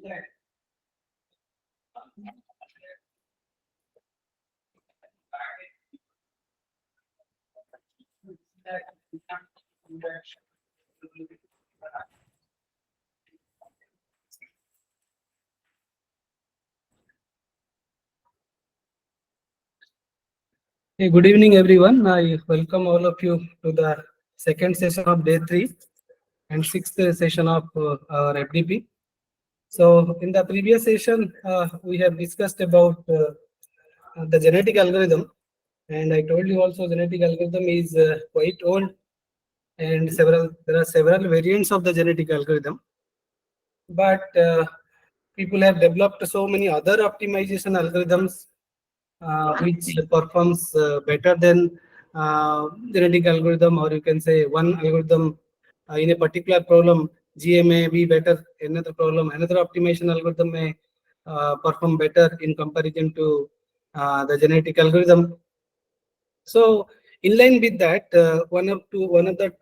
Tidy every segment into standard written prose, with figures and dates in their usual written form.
Hey, good evening, everyone. I welcome all of you to the second session of day 3 and sixth session of our FDP. So, in the previous session, we have discussed about the genetic algorithm, and I told you also genetic algorithm is quite old, and there are several variants of the genetic algorithm. But people have developed so many other optimization algorithms which performs better than genetic algorithm, or you can say one algorithm in a particular problem. GA may be better, another problem, another optimization algorithm may perform better in comparison to the genetic algorithm. So, in line with that, one of the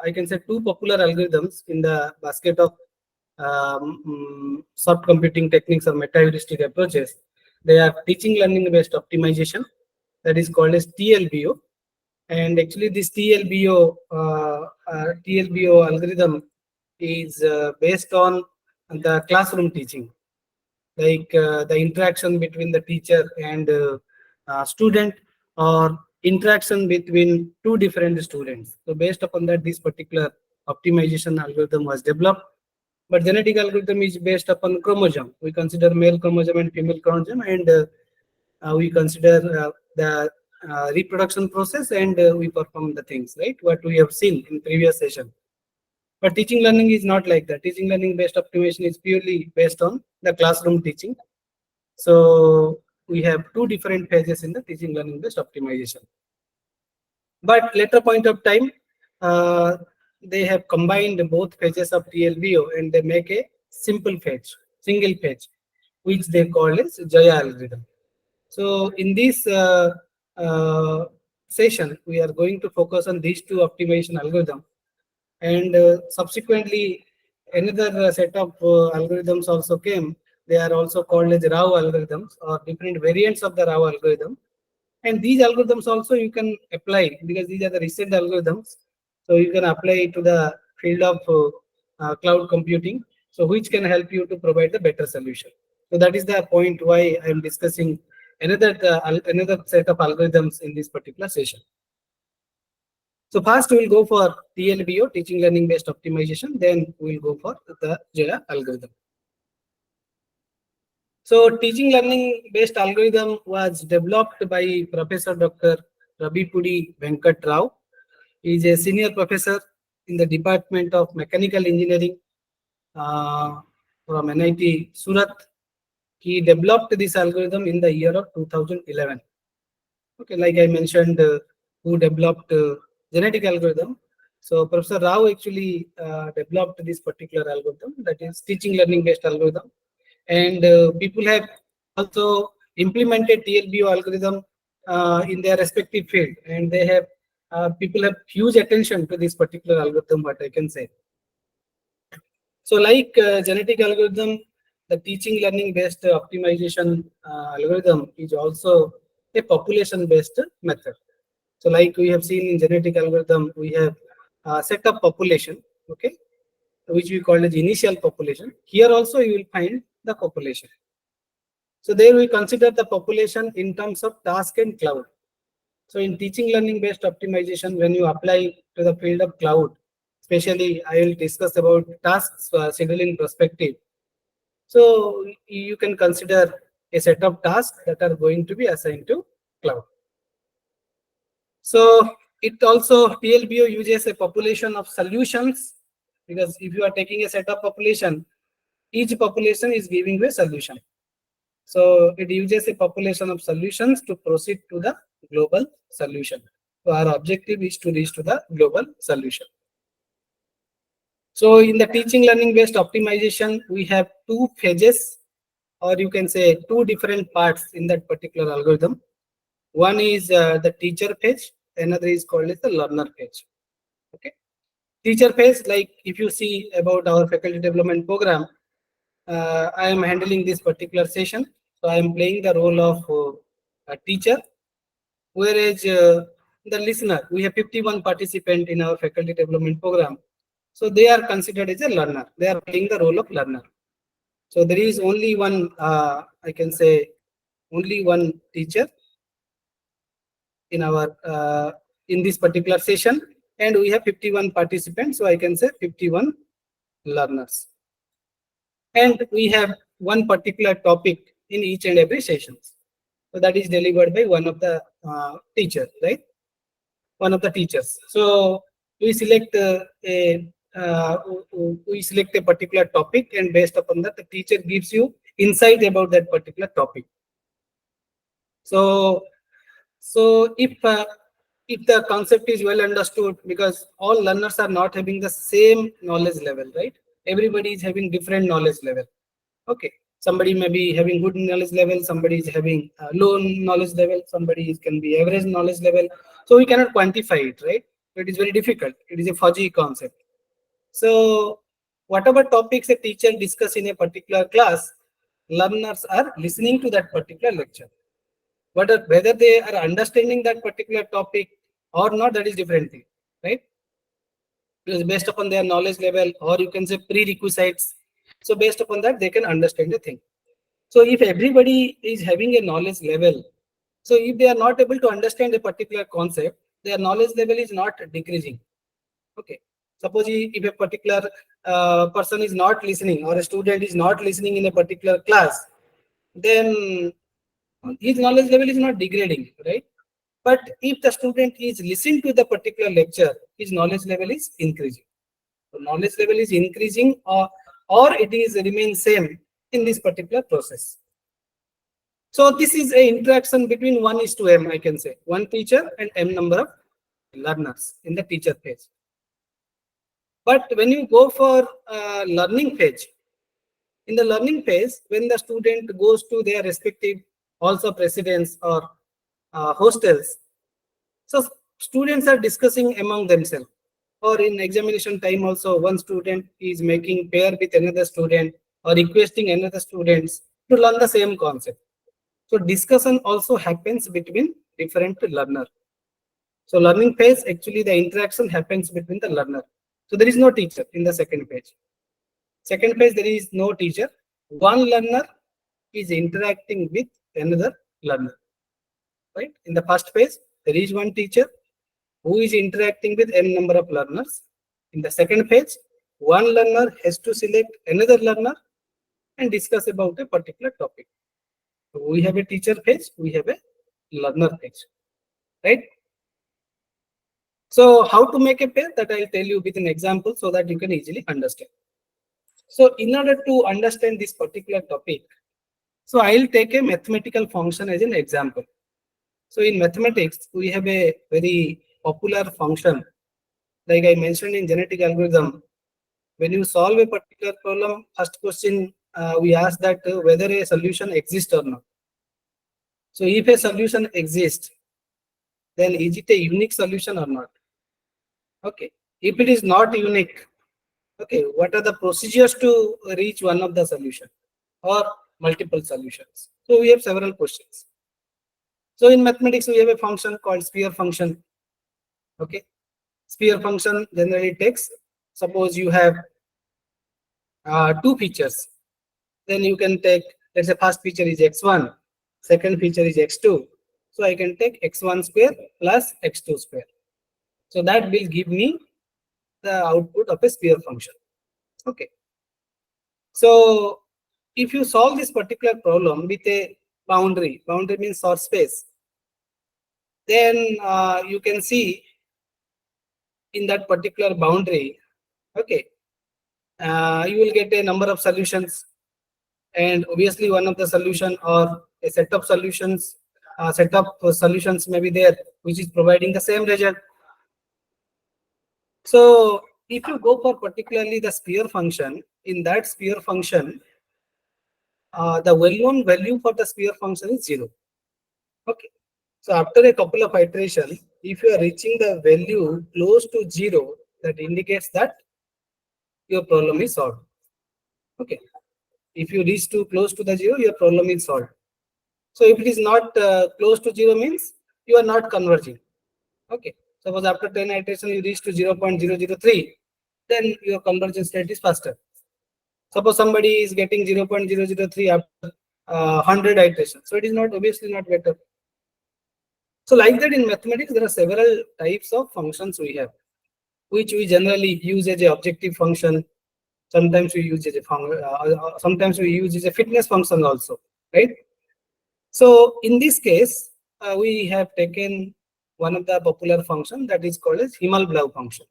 I can say two popular algorithms in the basket of soft computing techniques or meta-heuristic approaches. They are teaching learning based optimization, that is called as TLBO. And actually, this TLBO algorithm is based on the classroom teaching, like the interaction between the teacher and student, or interaction between two different students. So based upon that, this particular optimization algorithm was developed. But genetic algorithm is based upon chromosome. We consider male chromosome and female chromosome, and we consider the reproduction process, and we perform the things, right? What we have seen in previous session. But teaching learning is not like that. Teaching learning based optimization is purely based on the classroom teaching. So we have two different phases in the teaching learning based optimization. But later point of time, they have combined both phases of TLBO and they make a simple phase, single phase, which they call as Jaya algorithm. So in this session, we are going to focus on these two optimization algorithms, and subsequently another set of algorithms also came. They are also called as RAW algorithms, or different variants of the RAW algorithm. And these algorithms also you can apply, because these are the recent algorithms. So you can apply it to the field of cloud computing, so which can help you to provide the better solution. So that is the point why I am discussing another set of algorithms in this particular session. So first we will go for TLBO, teaching learning based optimization. Then we will go for the Jaya algorithm. So teaching learning based algorithm was developed by Professor Dr. Rabipudi Venkat Rao. He is a senior professor in the Department of Mechanical Engineering from NIT Surat. He developed this algorithm in the year of 2011. Okay, like I mentioned, who developed genetic algorithm. So Professor Rao actually developed this particular algorithm, that is teaching learning based algorithm. And people have also implemented TLBO algorithm in their respective field, and they have people have huge attention to this particular algorithm, what I can say. So like genetic algorithm, the teaching learning based optimization algorithm is also a population based method. So like we have seen in genetic algorithm, we have set up population, okay, which we call as initial population. Here also you will find the population. So there we consider the population in terms of task and cloud. So in teaching learning based optimization, when you apply to the field of cloud, especially I will discuss about tasks scheduling perspective. So you can consider a set of tasks that are going to be assigned to cloud. So it also, TLBO uses a population of solutions, because if you are taking a set of population, each population is giving you a solution. So it uses a population of solutions to proceed to the global solution. So our objective is to reach to the global solution. So in the teaching learning based optimization, we have two phases, or you can say two different parts in that particular algorithm. One is the teacher phase, another is called as the learner phase. Okay. Teacher phase, like if you see about our faculty development program, I am handling this particular session. So I am playing the role of a teacher, whereas the listener, we have 51 participants in our faculty development program. So they are considered as a learner. They are playing the role of learner. So there is only one, I can say, only one teacher in our in this particular session, and we have 51 participants. So I can say 51 learners, and we have one particular topic in each and every session. So that is delivered by one of the teachers, right? One of the teachers. So we select we select a particular topic, and based upon that, the teacher gives you insight about that particular topic. So if the concept is well understood, because all learners are not having the same knowledge level, right? Everybody is having different knowledge level. Okay, somebody may be having good knowledge level, somebody is having low knowledge level, somebody can be average knowledge level. So we cannot quantify it, right? It is very difficult. It is a fuzzy concept. So whatever topics a teacher discuss in a particular class, learners are listening to that particular lecture. But whether they are understanding that particular topic or not, that is different thing, right? Because based upon their knowledge level, or you can say prerequisites. So based upon that, they can understand the thing. So if everybody is having a knowledge level, so if they are not able to understand a particular concept, their knowledge level is not decreasing. Okay. Suppose if a particular person is not listening, or a student is not listening in a particular class, then his knowledge level is not degrading, right? But if the student is listening to the particular lecture, his knowledge level is increasing. So knowledge level is increasing, or it is remain same in this particular process. So this is a interaction between 1:m, I can say, one teacher and m number of learners in the teacher page. But when you go for learning page, in the learning phase, when the student goes to their respective halls of residence or hostels, so students are discussing among themselves. Or in examination time also, one student is making pair with another student or requesting another students to learn the same concept. So discussion also happens between different learner. So learning phase, actually the interaction happens between the learner. So there is no teacher in the second page. Second page, there is no teacher. One learner is interacting with another learner. Right? In the first page, there is one teacher who is interacting with n number of learners. In the second page, one learner has to select another learner and discuss about a particular topic. So we have a teacher page, we have a learner page. Right? So how to make a pair, that I'll tell you with an example so that you can easily understand. So in order to understand this particular topic, so I'll take a mathematical function as an example. So in mathematics, we have a very popular function. Like I mentioned in genetic algorithm, when you solve a particular problem, first question we ask that whether a solution exists or not. So if a solution exists, then is it a unique solution or not? Okay. If it is not unique, okay, what are the procedures to reach one of the solution or multiple solutions? So we have several questions. So in mathematics, we have a function called sphere function. Okay. Sphere function generally takes, suppose you have two features, then you can take, let's say first feature is x1, second feature is x2. So I can take x1 square plus x2 square. So that will give me the output of a sphere function. Okay. So if you solve this particular problem with a boundary means source space, then you can see in that particular boundary, okay, you will get a number of solutions, and obviously one of the solution or a set of solutions may be there which is providing the same result. So if you go for particularly the sphere function, in that sphere function, the well-known value for the sphere function is 0. Okay. So after a couple of iterations, if you are reaching the value close to 0, that indicates that your problem is solved. Okay. If you reach too close to the 0, your problem is solved. So if it is not close to 0 means you are not converging. Okay. Suppose after 10 iteration you reach to 0.003, then your convergence rate is faster. Suppose somebody is getting 0.003 after 100 iterations, so it is not obviously not better. So like that in mathematics, there are several types of functions we have, which we generally use as a objective function. Sometimes we use as a sometimes we use as a fitness function also, right? So in this case, we have taken one of the popular function that is called as Himalblau function.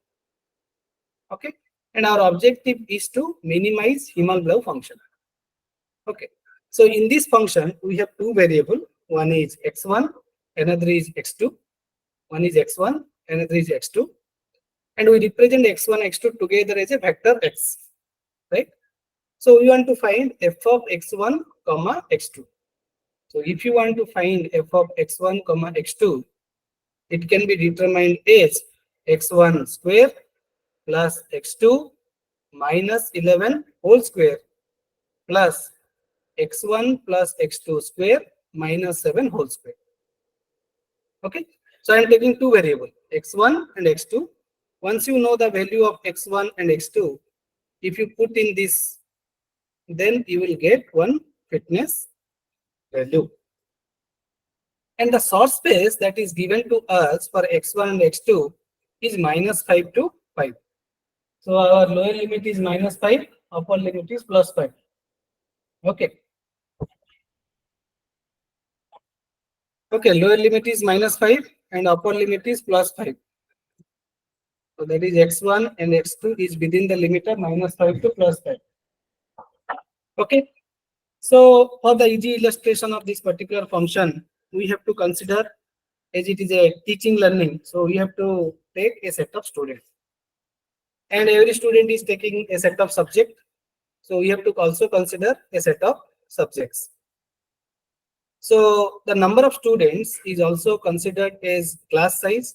Okay, and our objective is to minimize Himalblau function. Okay, so in this function we have two variables. One is x1, another is x2. One is x1, another is x2, and we represent x1, x2 together as a vector x, right? So we want to find f of x1 comma x2. So if you want to find f of x1 comma x2, it can be determined as x1 square plus x2 minus 11 whole square plus x1 plus x2 square minus 7 whole square. Okay, so I am taking two variables, x1 and x2. Once you know the value of x1 and x2, if you put in this, then you will get one fitness value. And the source space that is given to us for x1 and x2 is minus 5 to 5. So our lower limit is minus 5, upper limit is plus 5. Okay. Okay, lower limit is minus 5 and upper limit is plus 5. So that is x1 and x2 is within the limit of minus 5 to plus 5. Okay. So for the easy illustration of this particular function, we have to consider, as it is a teaching learning, so we have to take a set of students. And every student is taking a set of subject. So we have to also consider a set of subjects. So the number of students is also considered as class size.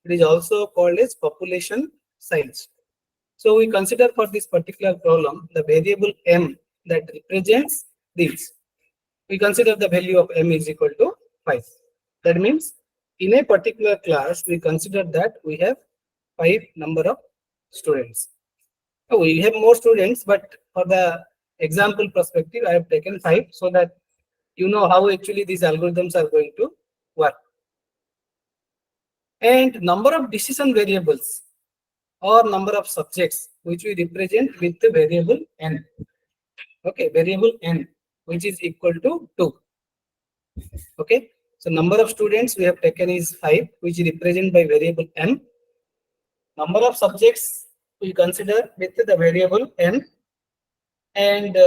It is also called as population size. So we consider for this particular problem the variable m that represents this. We consider the value of m is equal to 5. That means in a particular class, we consider that we have 5 number of students. So we have more students, but for the example perspective, I have taken 5 so that you know how actually these algorithms are going to work. And number of decision variables or number of subjects which we represent with the variable n. Okay, variable n, which is equal to 2. Okay, so number of students we have taken is 5, which is represented by variable n. Number of subjects we consider with the variable n, and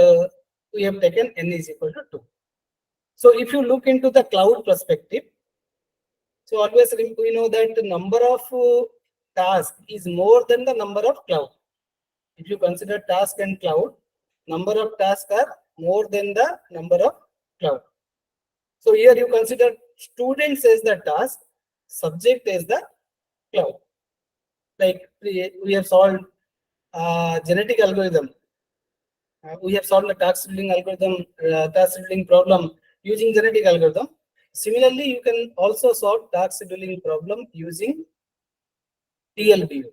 we have taken n is equal to 2. So if you look into the cloud perspective, so always we know that the number of tasks is more than the number of cloud. If you consider task and cloud, number of tasks are more than the number of cloud. So here you consider students as the task, subject as the cloud. Like we have solved genetic algorithm. We have solved the task scheduling algorithm, task scheduling problem using genetic algorithm. Similarly, you can also solve task scheduling problem using TLBO.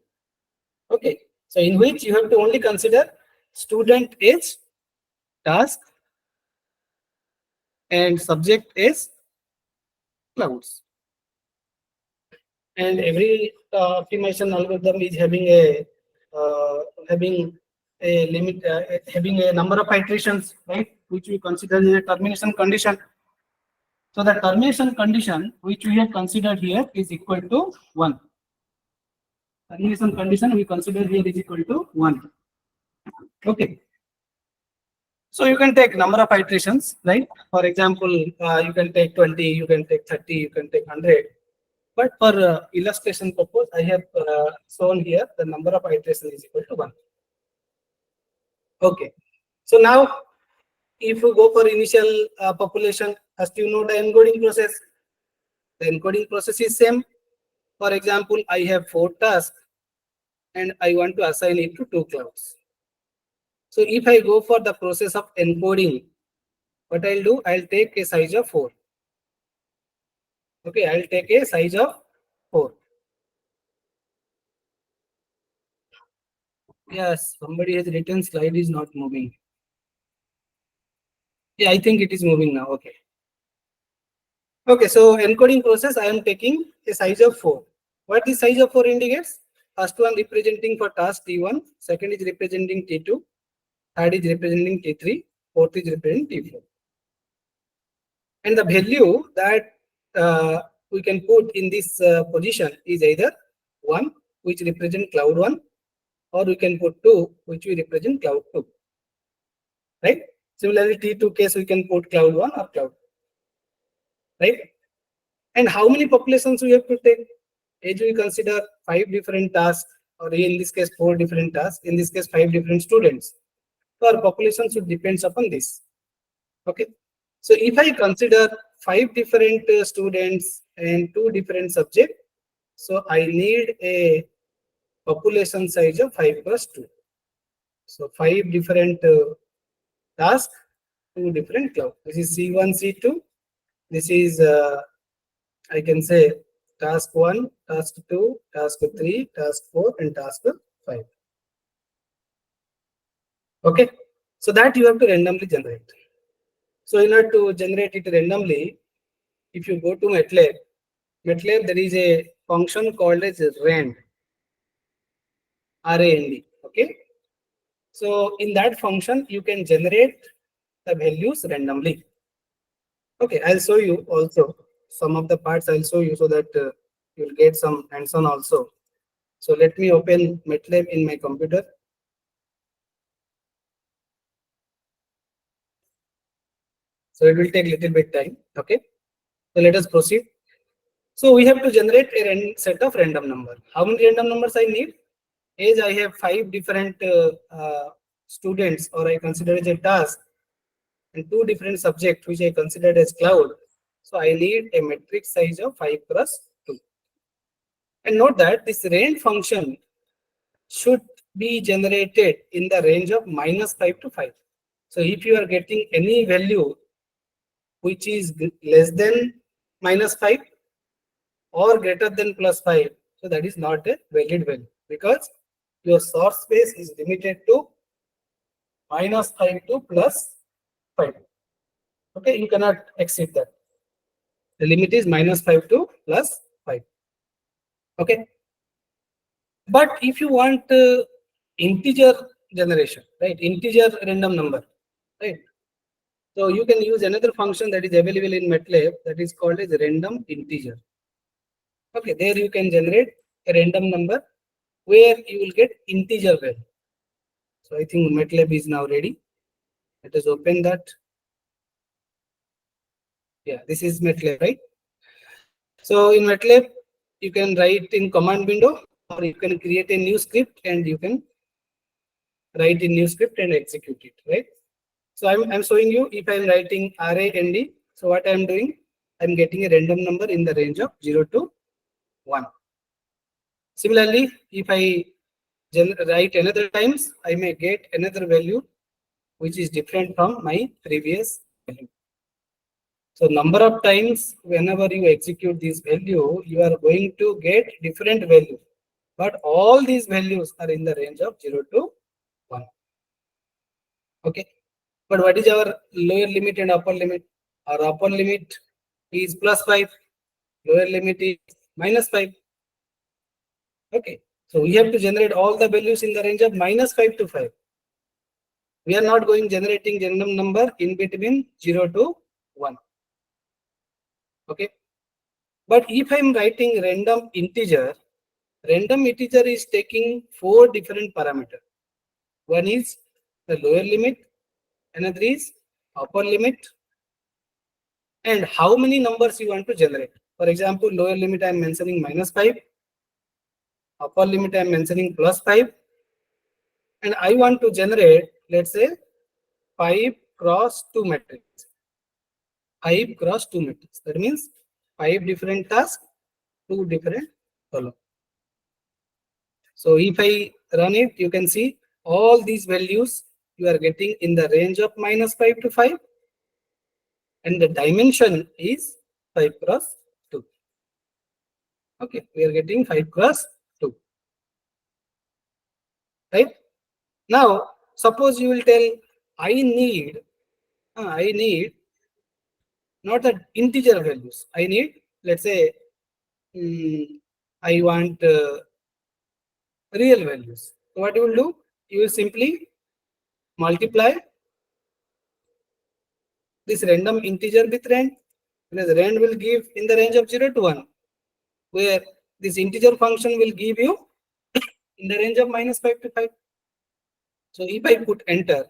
Okay, so in which you have to only consider student is task and subject is clouds. And every optimization algorithm is having a limit, having a number of iterations, right? Which we consider as a termination condition. So the termination condition which we have considered here is equal to 1. Termination condition we consider here is equal to 1. Okay. So you can take number of iterations, right? For example, you can take 20, you can take 30, you can take 100. But for illustration purpose, I have shown here the number of iterations is equal to 1. Okay. So now, if you go for initial population, as you know the encoding process, the encoding process is same. For example, I have 4 tasks and I want to assign it to 2 clouds. So if I go for the process of encoding, what I'll do, I'll take a size of 4. Okay, I'll take a size of 4. Yes, somebody has written slide is not moving. Yeah, I think it is moving now. Okay. Okay, so encoding process, I am taking a size of 4. What the size of 4 indicates? First one representing for task T1, second is representing T2, third is representing T3, fourth is representing T4. And the value that we can put in this position is either 1, which represent cloud 1, or we can put 2, which will represent cloud 2. Right? Similarly, T2 case, we can put cloud 1 or cloud 2. Right? And how many populations we have to take? As we consider 5 different tasks, or in this case 4 different tasks, in this case 5 different students. So our population should depends upon this. Okay. So if I consider 5 different students and 2 different subjects, so I need a population size of 5 plus 2. So 5 different tasks, 2 different cloud. This is C1, C2. This is I can say task 1, task 2, task 3, task 4, and task 5. Okay, so that you have to randomly generate. So in order to generate it randomly, if you go to MATLAB there is a function called as RAND, R-A-N-D. Okay, so in that function you can generate the values randomly. Okay, I'll show you also some of the parts. I'll show you so that you'll get some hands-on also. So let me open MATLAB in my computer. So it will take little bit time. Okay, so let us proceed. So we have to generate a set of random number. How many random numbers I need? As I have 5 different students, or I consider as a task, and 2 different subjects which I considered as cloud. So I need a matrix size of 5 cross 2. And note that this range function should be generated in the range of -5 to 5. So if you are getting any value which is less than -5 or greater than +5, so that is not a valid value, because your source space is limited to -5 to +5. Okay, you cannot exceed that. The limit is -5 to +5. Okay, but if you want integer generation, right, integer random number, right, so you can use another function that is available in MATLAB, that is called as random integer. Okay, there you can generate a random number where you will get integer value. So I think MATLAB is now ready. Let us open that. Yeah, this is MATLAB, right? So in MATLAB, you can write in command window, or you can create a new script and you can write in new script and execute it, right? So I'm showing you if I'm writing RAND. So what I'm doing, I'm getting a random number in the range of 0 to 1. Similarly, if I write another times, I may get another value which is different from my previous value. So number of times whenever you execute this value, you are going to get different value. But all these values are in the range of 0 to 1. Okay. But what is our lower limit and upper limit? Our upper limit is +5. Lower limit is -5. Okay. So we have to generate all the values in the range of -5 to 5. We are not going generating random number in between 0 to 1. Okay. But if I am writing random integer is taking 4 different parameters. One is the lower limit, another is upper limit, and how many numbers you want to generate. For example, lower limit I am mentioning -5, upper limit I am mentioning +5, and I want to generate, let's say, 5 cross 2 matrix. 5 cross 2 matrix. That means 5 different tasks, 2 different columns. So if I run it, you can see all these values you are getting in the range of -5 to 5, and the dimension is 5 cross 2. Okay, we are getting 5 cross 2. Right? Now, suppose you will tell, I need not the integer values. I need, let's say, I want real values. So what you will do? You will simply multiply this random integer with rand, because rand will give in the range of 0 to 1, where this integer function will give you in the range of -5 to 5. So if I put enter,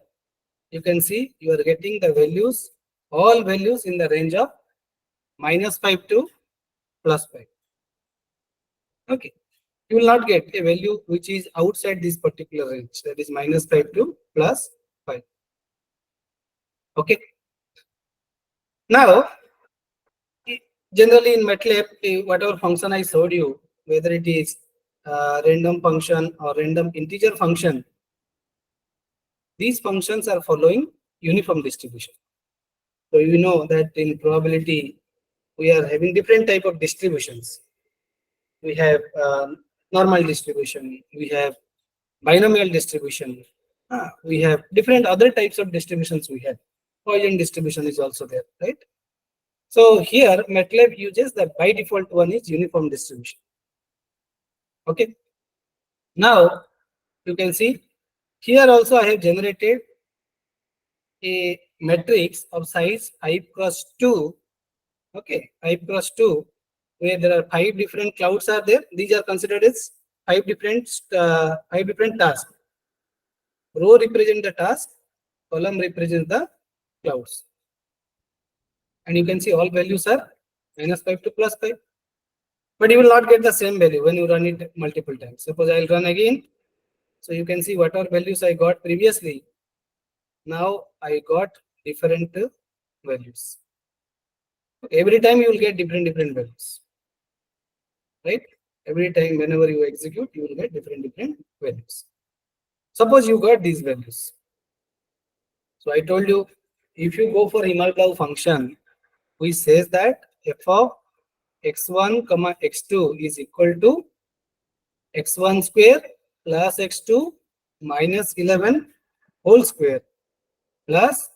you can see you are getting the values, all values in the range of -5 to +5. Okay. You will not get a value which is outside this particular range, that is -5 to +5. Okay. Now, generally in MATLAB, whatever function I showed you, whether it is random function or random integer function, these functions are following uniform distribution. So you know that in probability, we are having different type of distributions. We have normal distribution, we have binomial distribution, we have different other types of distributions we have. Poisson distribution is also there, right? So here MATLAB uses the by default one is uniform distribution. Okay. Now you can see here also I have generated a matrix of size I cross 2. Okay, I cross 2, where there are 5 different clouds are there. These are considered as 5 different tasks. Row represent the task, column represents the clouds. And you can see all values are -5 to +5. But you will not get the same value when you run it multiple times. Suppose I will run again. So you can see whatever values I got previously. Now I got different values. Every time you will get different values. Right? Every time whenever you execute, you will get different values. Suppose you got these values. So I told you, if you go for Himalaya function, we says that f of x1 comma x2 is equal to x1 square plus x2 minus 11 whole square plus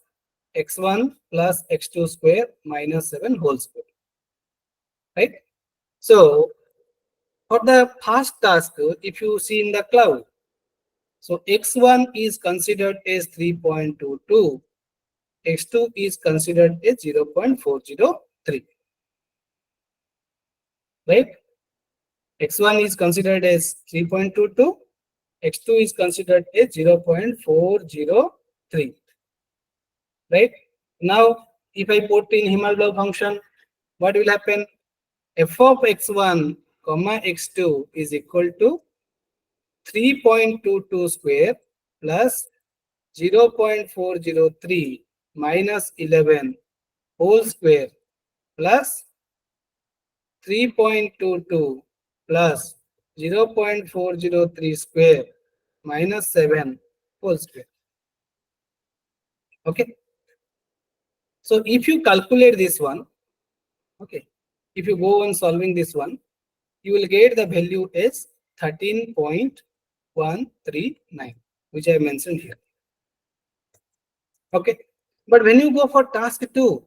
x1 plus x2 square minus 7 whole square. Right? So for the first task, if you see in the cloud, so x1 is considered as 3.22, x2 is considered as 0.403. Right? x1 is considered as 3.22, x2 is considered as 0.403. Right? Now, if I put in Himalaya function, what will happen? F of x1 comma x2 is equal to 3.22 square plus 0.403 minus 11 whole square plus 3.22 plus 0.403 square minus 7 whole square. Okay. So if you calculate this one, okay, if you go on solving this one, you will get the value as 13.139, which I mentioned here. Okay. But when you go for task 2,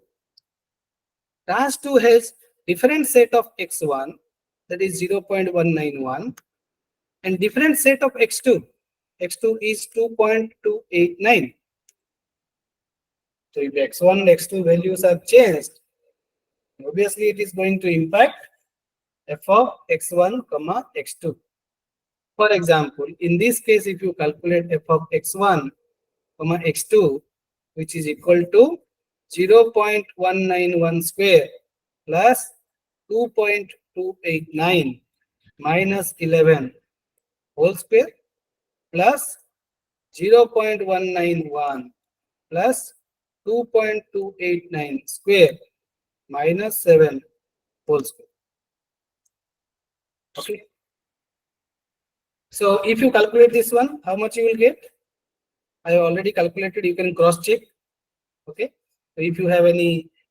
task 2 has different set of x1, that is 0.191, and different set of x2. x2 is 2.289. So if x1 and x2 values are changed, obviously it is going to impact f of x1 comma x2. For example, in this case, if you calculate f of x1 comma x2, which is equal to 0.191 square plus 2.289 minus 11 whole square plus 0.191 plus 2.289 square minus 7 whole square. Okay. So if you calculate this one, how much you will get? I have already calculated. You can cross check. Okay. So if you have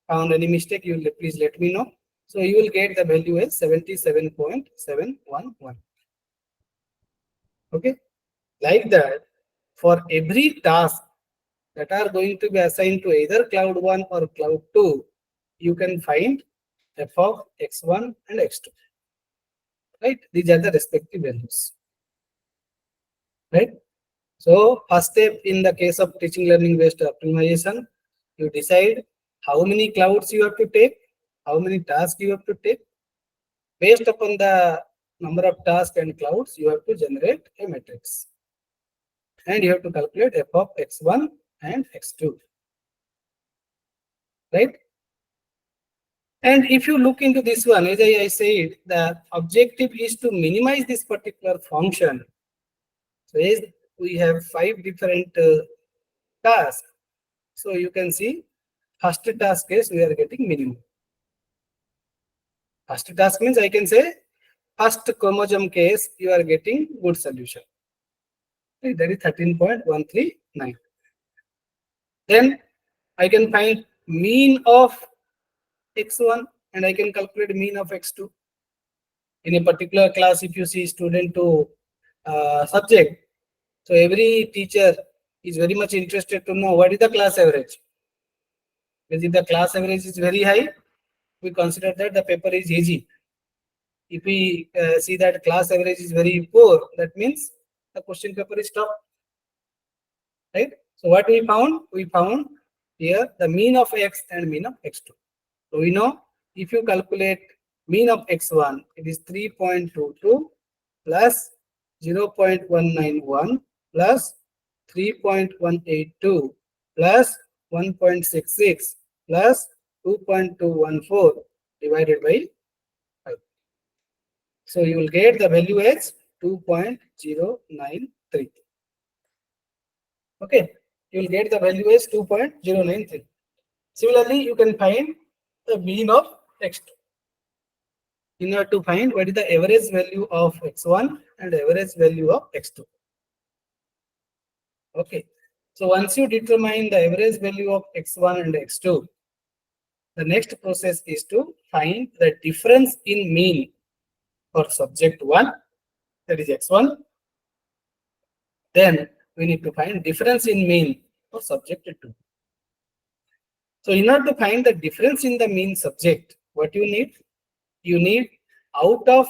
found any mistake, you will please let me know. So you will get the value as 77.711. Okay. Like that, for every task that are going to be assigned to either cloud 1 or cloud 2, you can find f of x1 and x2. Right? These are the respective values. Right? So first step in the case of teaching learning based optimization, you decide how many clouds you have to take, how many tasks you have to take. Based upon the number of tasks and clouds, you have to generate a matrix. And you have to calculate f of x1 and x2. Right? And if you look into this one, as I said, the objective is to minimize this particular function. So as we have 5 different tasks. So you can see first task case we are getting minimum. First task means I can say first chromosome case you are getting good solution. Okay, that is 13.139. Then I can find mean of x1 and I can calculate mean of x2. In a particular class, if you see student to subject, so every teacher is very much interested to know what is the class average. Because if the class average is very high, we consider that the paper is easy. If we see that class average is very poor, that means the question paper is tough. Right? So what we found? We found here the mean of x and mean of x2. So we know if you calculate mean of x1, it is 3.22 plus 0.191 plus 3.182 plus 1.66 plus 2.214 divided by 5. So you will get the value as 2.093. Okay, you will get the value as 2.093. Similarly, you can find the mean of x2. In order to find what is the average value of x1 and average value of x2. Okay, so once you determine the average value of x1 and x2, the next process is to find the difference in mean for subject 1, that is x1. Then we need to find difference in mean for subject 2. So in order to find the difference in the mean subject, what you need? You need out of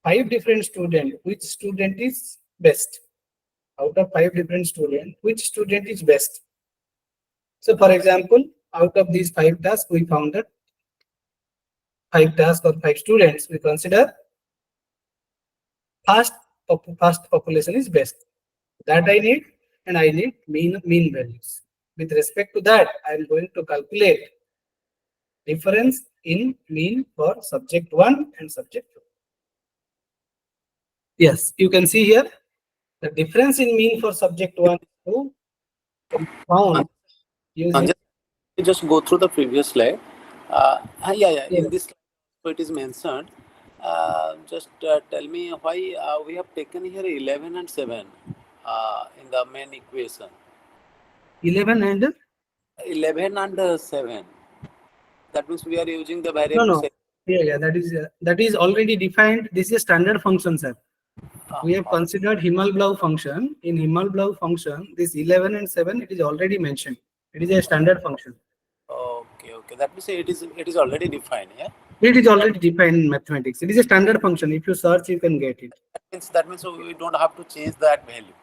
5 different students, which student is best? Out of 5 different students, which student is best? So for example, out of these 5 tasks, we found that 5 tasks or 5 students, we consider first population is best. That I need, and I need mean values. With respect to that, I am going to calculate difference in mean for subject 1 and subject 2. Yes, you can see here the difference in mean for subject 1 and 2 found using. You just go through the previous slide. Yeah. In this slide, so it is mentioned. Just tell me why we have taken here 11 and 7 in the main equation. 11 and 11 and 7. That means we are using the variable. no. Yeah, that is already defined. This is a standard function, sir. We have considered Himal-Blau function. In Himal-Blau function, this 11 and 7, it is already mentioned. It is a standard function. Okay. That means it is already defined, yeah? It is already defined in mathematics. It is a standard function. If you search, you can get it. That means we don't have to change that value.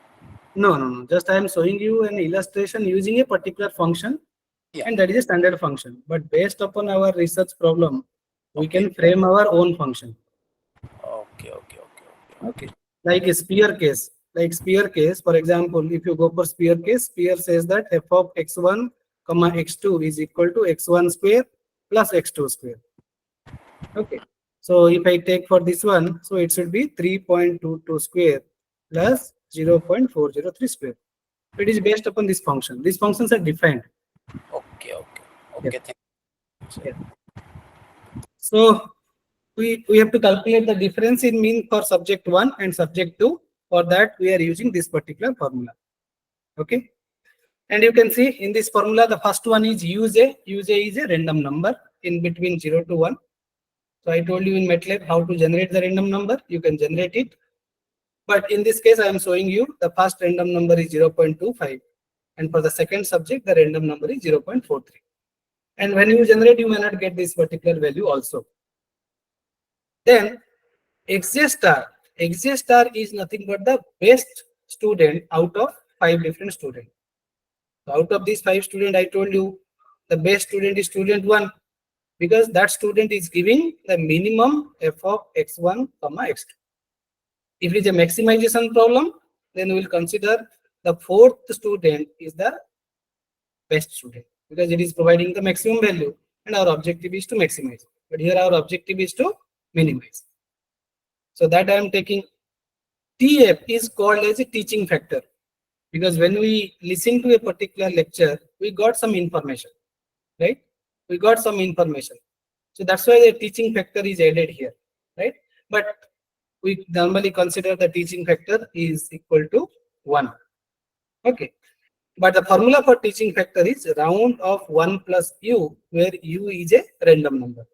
No. Just I am showing you an illustration using a particular function, and that is a standard function. But based upon our research problem, we can frame our own function. Okay. Like a sphere case. For example, if you go for sphere case, sphere says that f of x1, x2 is equal to x1 square plus x2 square. Okay. So if I take for this one, so it should be 3.22 square plus 0.403 square. It is based upon this function. These functions are defined. Okay. Yeah. Thank you. Yeah. So we have to calculate the difference in mean for subject 1 and subject 2. For that, we are using this particular formula. Okay. And you can see in this formula, the first one is use A. Use A is a random number in between 0 to 1. So I told you in MATLAB how to generate the random number. You can generate it. But in this case, I am showing you the first random number is 0.25. And for the second subject, the random number is 0.43. And when you generate, you may not get this particular value also. Then XJ star. XJ star is nothing but the best student out of 5 different students. So out of these 5 students, I told you the best student is student 1, because that student is giving the minimum f of x1, x2. If it is a maximization problem, then we will consider the 4th student is the best student, because it is providing the maximum value and our objective is to maximize. But here our objective is to minimize. So that I am taking TF is called as a teaching factor, because when we listen to a particular lecture, we got some information, right? We got some information. So that's why the teaching factor is added here, right? But we normally consider the teaching factor is equal to 1. Okay. But the formula for teaching factor is round of 1 plus u, where u is a random number.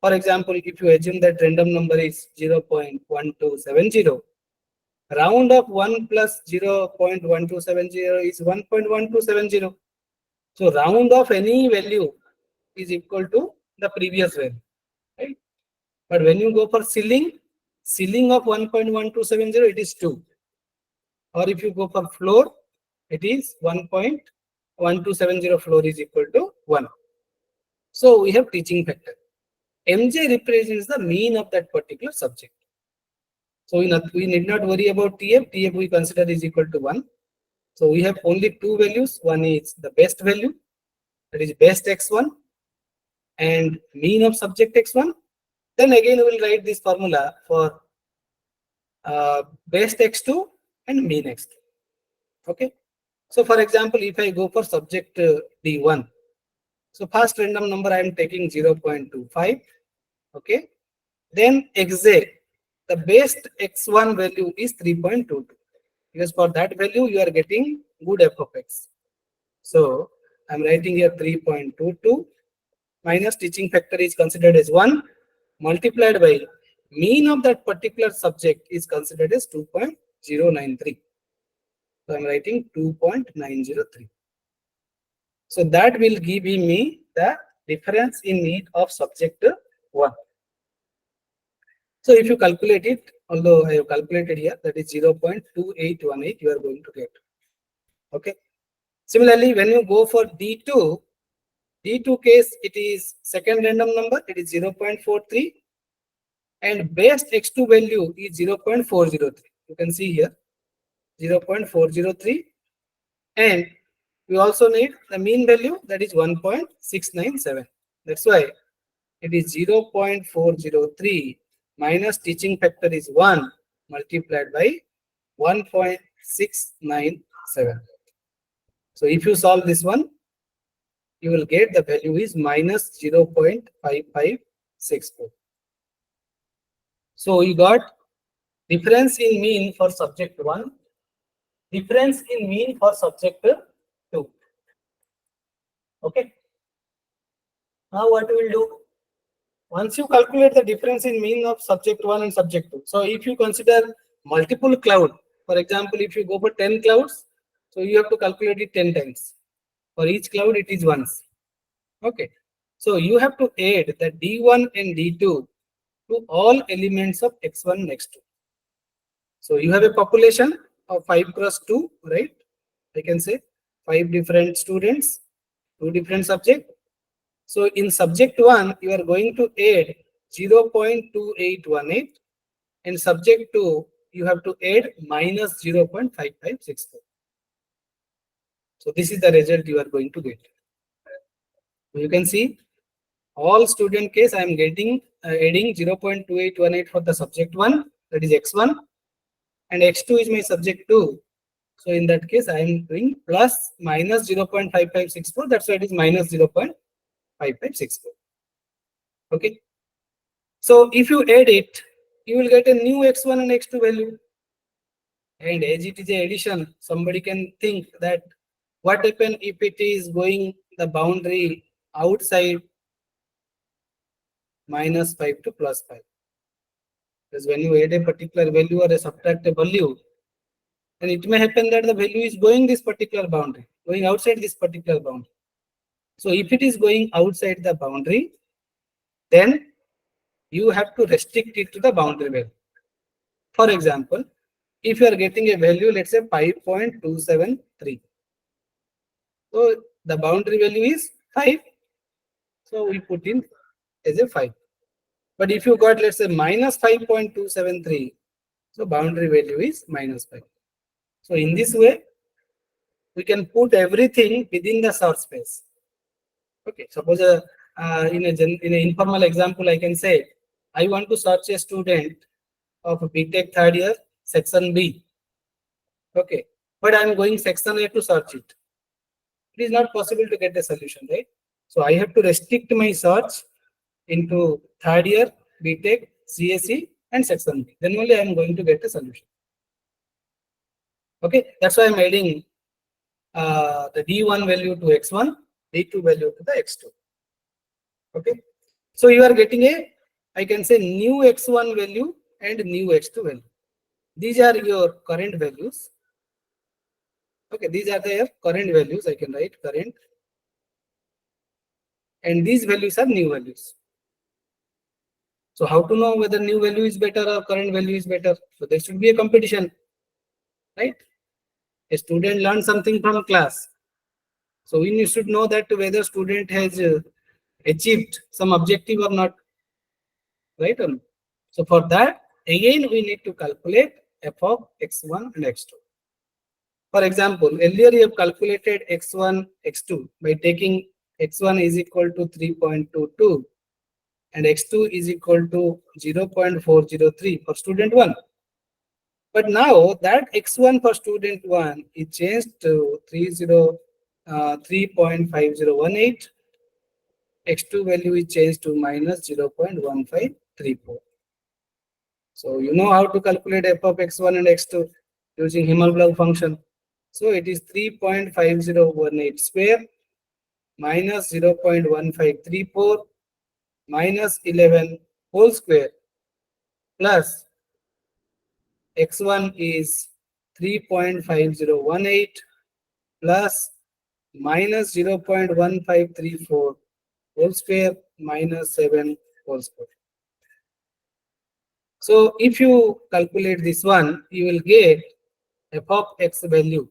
For example, if you assume that random number is 0.1270, round of 1 plus 0.1270 is 1.1270. So round of any value is equal to the previous value, right? But when you go for ceiling of 1.1270, it is 2. Or if you go for floor, it is 1.1270 floor is equal to 1. So we have teaching factor. MJ represents the mean of that particular subject. So we need not worry about TF. TF we consider is equal to 1. So we have only 2 values. One is the best value, that is best x1, and mean of subject x1. Then again we will write this formula for best x2 and mean x2. Okay. So for example, if I go for subject D1, so first random number I am taking 0.25. Okay. Then XJ, the best x1 value is 3.22, because for that value you are getting good f of x. So I'm writing here 3.22 minus teaching factor is considered as 1, multiplied by mean of that particular subject is considered as 2.093. So I'm writing 2.903. So that will give me the difference in need of subject 1. So if you calculate it, although I have calculated here, that is 0.2818 you are going to get. Okay. Similarly, when you go for D2 case, it is second random number, it is 0.43, and best x2 value is 0.403. You can see here 0.403, and we also need the mean value, that is 1.697. That's why it is 0.403 minus teaching factor is 1 multiplied by 1.697. So if you solve this one, you will get the value is minus 0.5564. So you got difference in mean for subject 1, difference in mean for subject 2. Okay. Now what we will do? Once you calculate the difference in mean of subject 1 and subject 2. So if you consider multiple cloud, for example, if you go for 10 clouds, so you have to calculate it 10 times. For each cloud, it is once. Okay. So you have to add the D1 and D2 to all elements of X1 and X2. So you have a population of 5 cross 2, right? I can say 5 different students, 2 different subjects. So in subject 1, you are going to add 0.2818, and subject 2, you have to add minus 0.5564. So this is the result you are going to get. You can see all student case I am getting adding 0.2818 for the subject 1, that is x1, and x2 is my subject 2. So in that case I am doing plus minus 0.5564, that's why it is minus 0.5564. Okay. So if you add it, you will get a new x1 and x2 value. and as it is a addition, somebody can think that what happen if it is going the boundary outside -5 to +5? Because when you add a particular value or a subtract a value, then it may happen that the value is going this particular boundary, going outside this particular boundary. So if it is going outside the boundary, then you have to restrict it to the boundary value. For example, if you are getting a value, let's say 5.273. So the boundary value is 5. So we put in as a 5. But if you got, let's say, -5.273, so boundary value is -5. So in this way, we can put everything within the search space. Okay, suppose in an informal example, I can say, I want to search a student of BTech third year, section B. Okay, but I am going section A to search it. It is not possible to get a solution, right? So I have to restrict my search into third year, BTech, CSE, and section B. Then only I am going to get a solution. Okay, that's why I'm adding the D1 value to X1, D2 value to the X2. Okay, so you are getting a, I can say, new X1 value and new X2 value. These are your current values. Okay, these are their current values. I can write current. And these values are new values. So how to know whether new value is better or current value is better? So there should be a competition, right? A student learns something from class. So we should know that whether student has achieved some objective or not, right? So for that, again, we need to calculate f of x1 and x2. For example, earlier you have calculated x1, x2 by taking x1 is equal to 3.22 and x2 is equal to 0.403 for student 1. But now that x1 for student 1 is changed to 3.5018. X2 value is changed to minus 0.1534. So you know how to calculate f of x1 and x2 using Himalaya function. So it is 3.5018 square minus 0.1534 minus 11 whole square plus x1 is 3.5018 plus minus 0.1534 whole square minus 7 whole square. So if you calculate this one, you will get f of x value,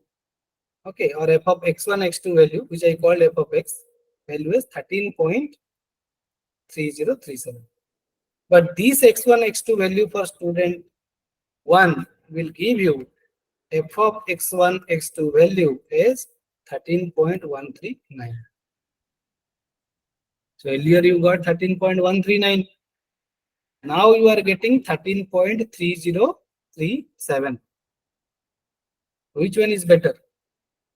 okay, or f of x1, x2 value, which I called f of x value is 13.3037. But this x1, x2 value for student 1 will give you f of x1, x2 value is 13.139. So earlier you got 13.139. Now you are getting 13.3037. Which one is better?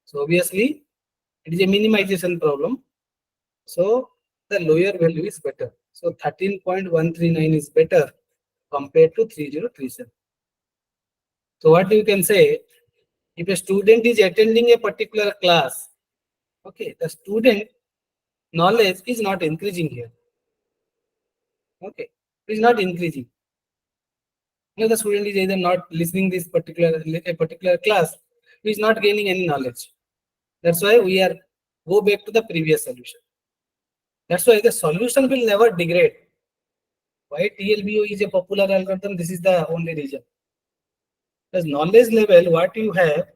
So obviously it is a minimization problem. So the lower value is better. So 13.139 is better compared to 3037. So what you can say, if a student is attending a particular class, okay, the student knowledge is not increasing here. Okay, it is not increasing. You know, the student is either not listening this particular class, he is not gaining any knowledge. That's why we are go back to the previous solution. That's why the solution will never degrade. Why TLBO is a popular algorithm? This is the only reason. Because knowledge level, what you have,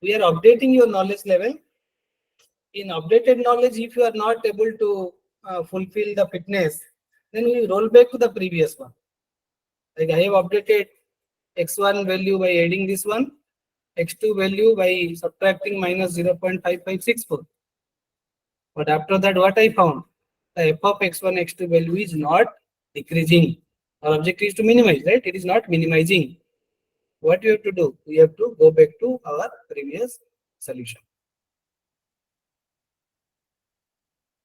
we are updating your knowledge level. In updated knowledge, if you are not able to fulfill the fitness, then we roll back to the previous one. Like I have updated x1 value by adding this one, x2 value by subtracting minus 0.5564. But after that, what I found? The f of x1, x2 value is not decreasing. Our objective is to minimize, right? It is not minimizing. What you have to do? We have to go back to our previous solution.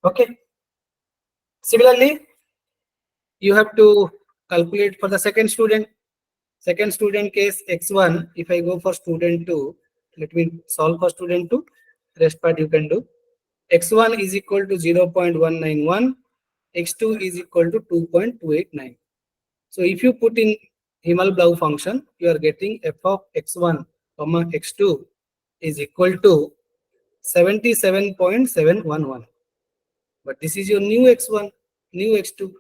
Okay. Similarly, you have to calculate for the second student. Second student case x1, if I go for student 2, let me solve for student 2, rest part you can do. X1 is equal to 0.191, x2 is equal to 2.289. So if you put in Himal-Blau function, you are getting f of x1 comma x2 is equal to 77.711. But this is your new x1, new x2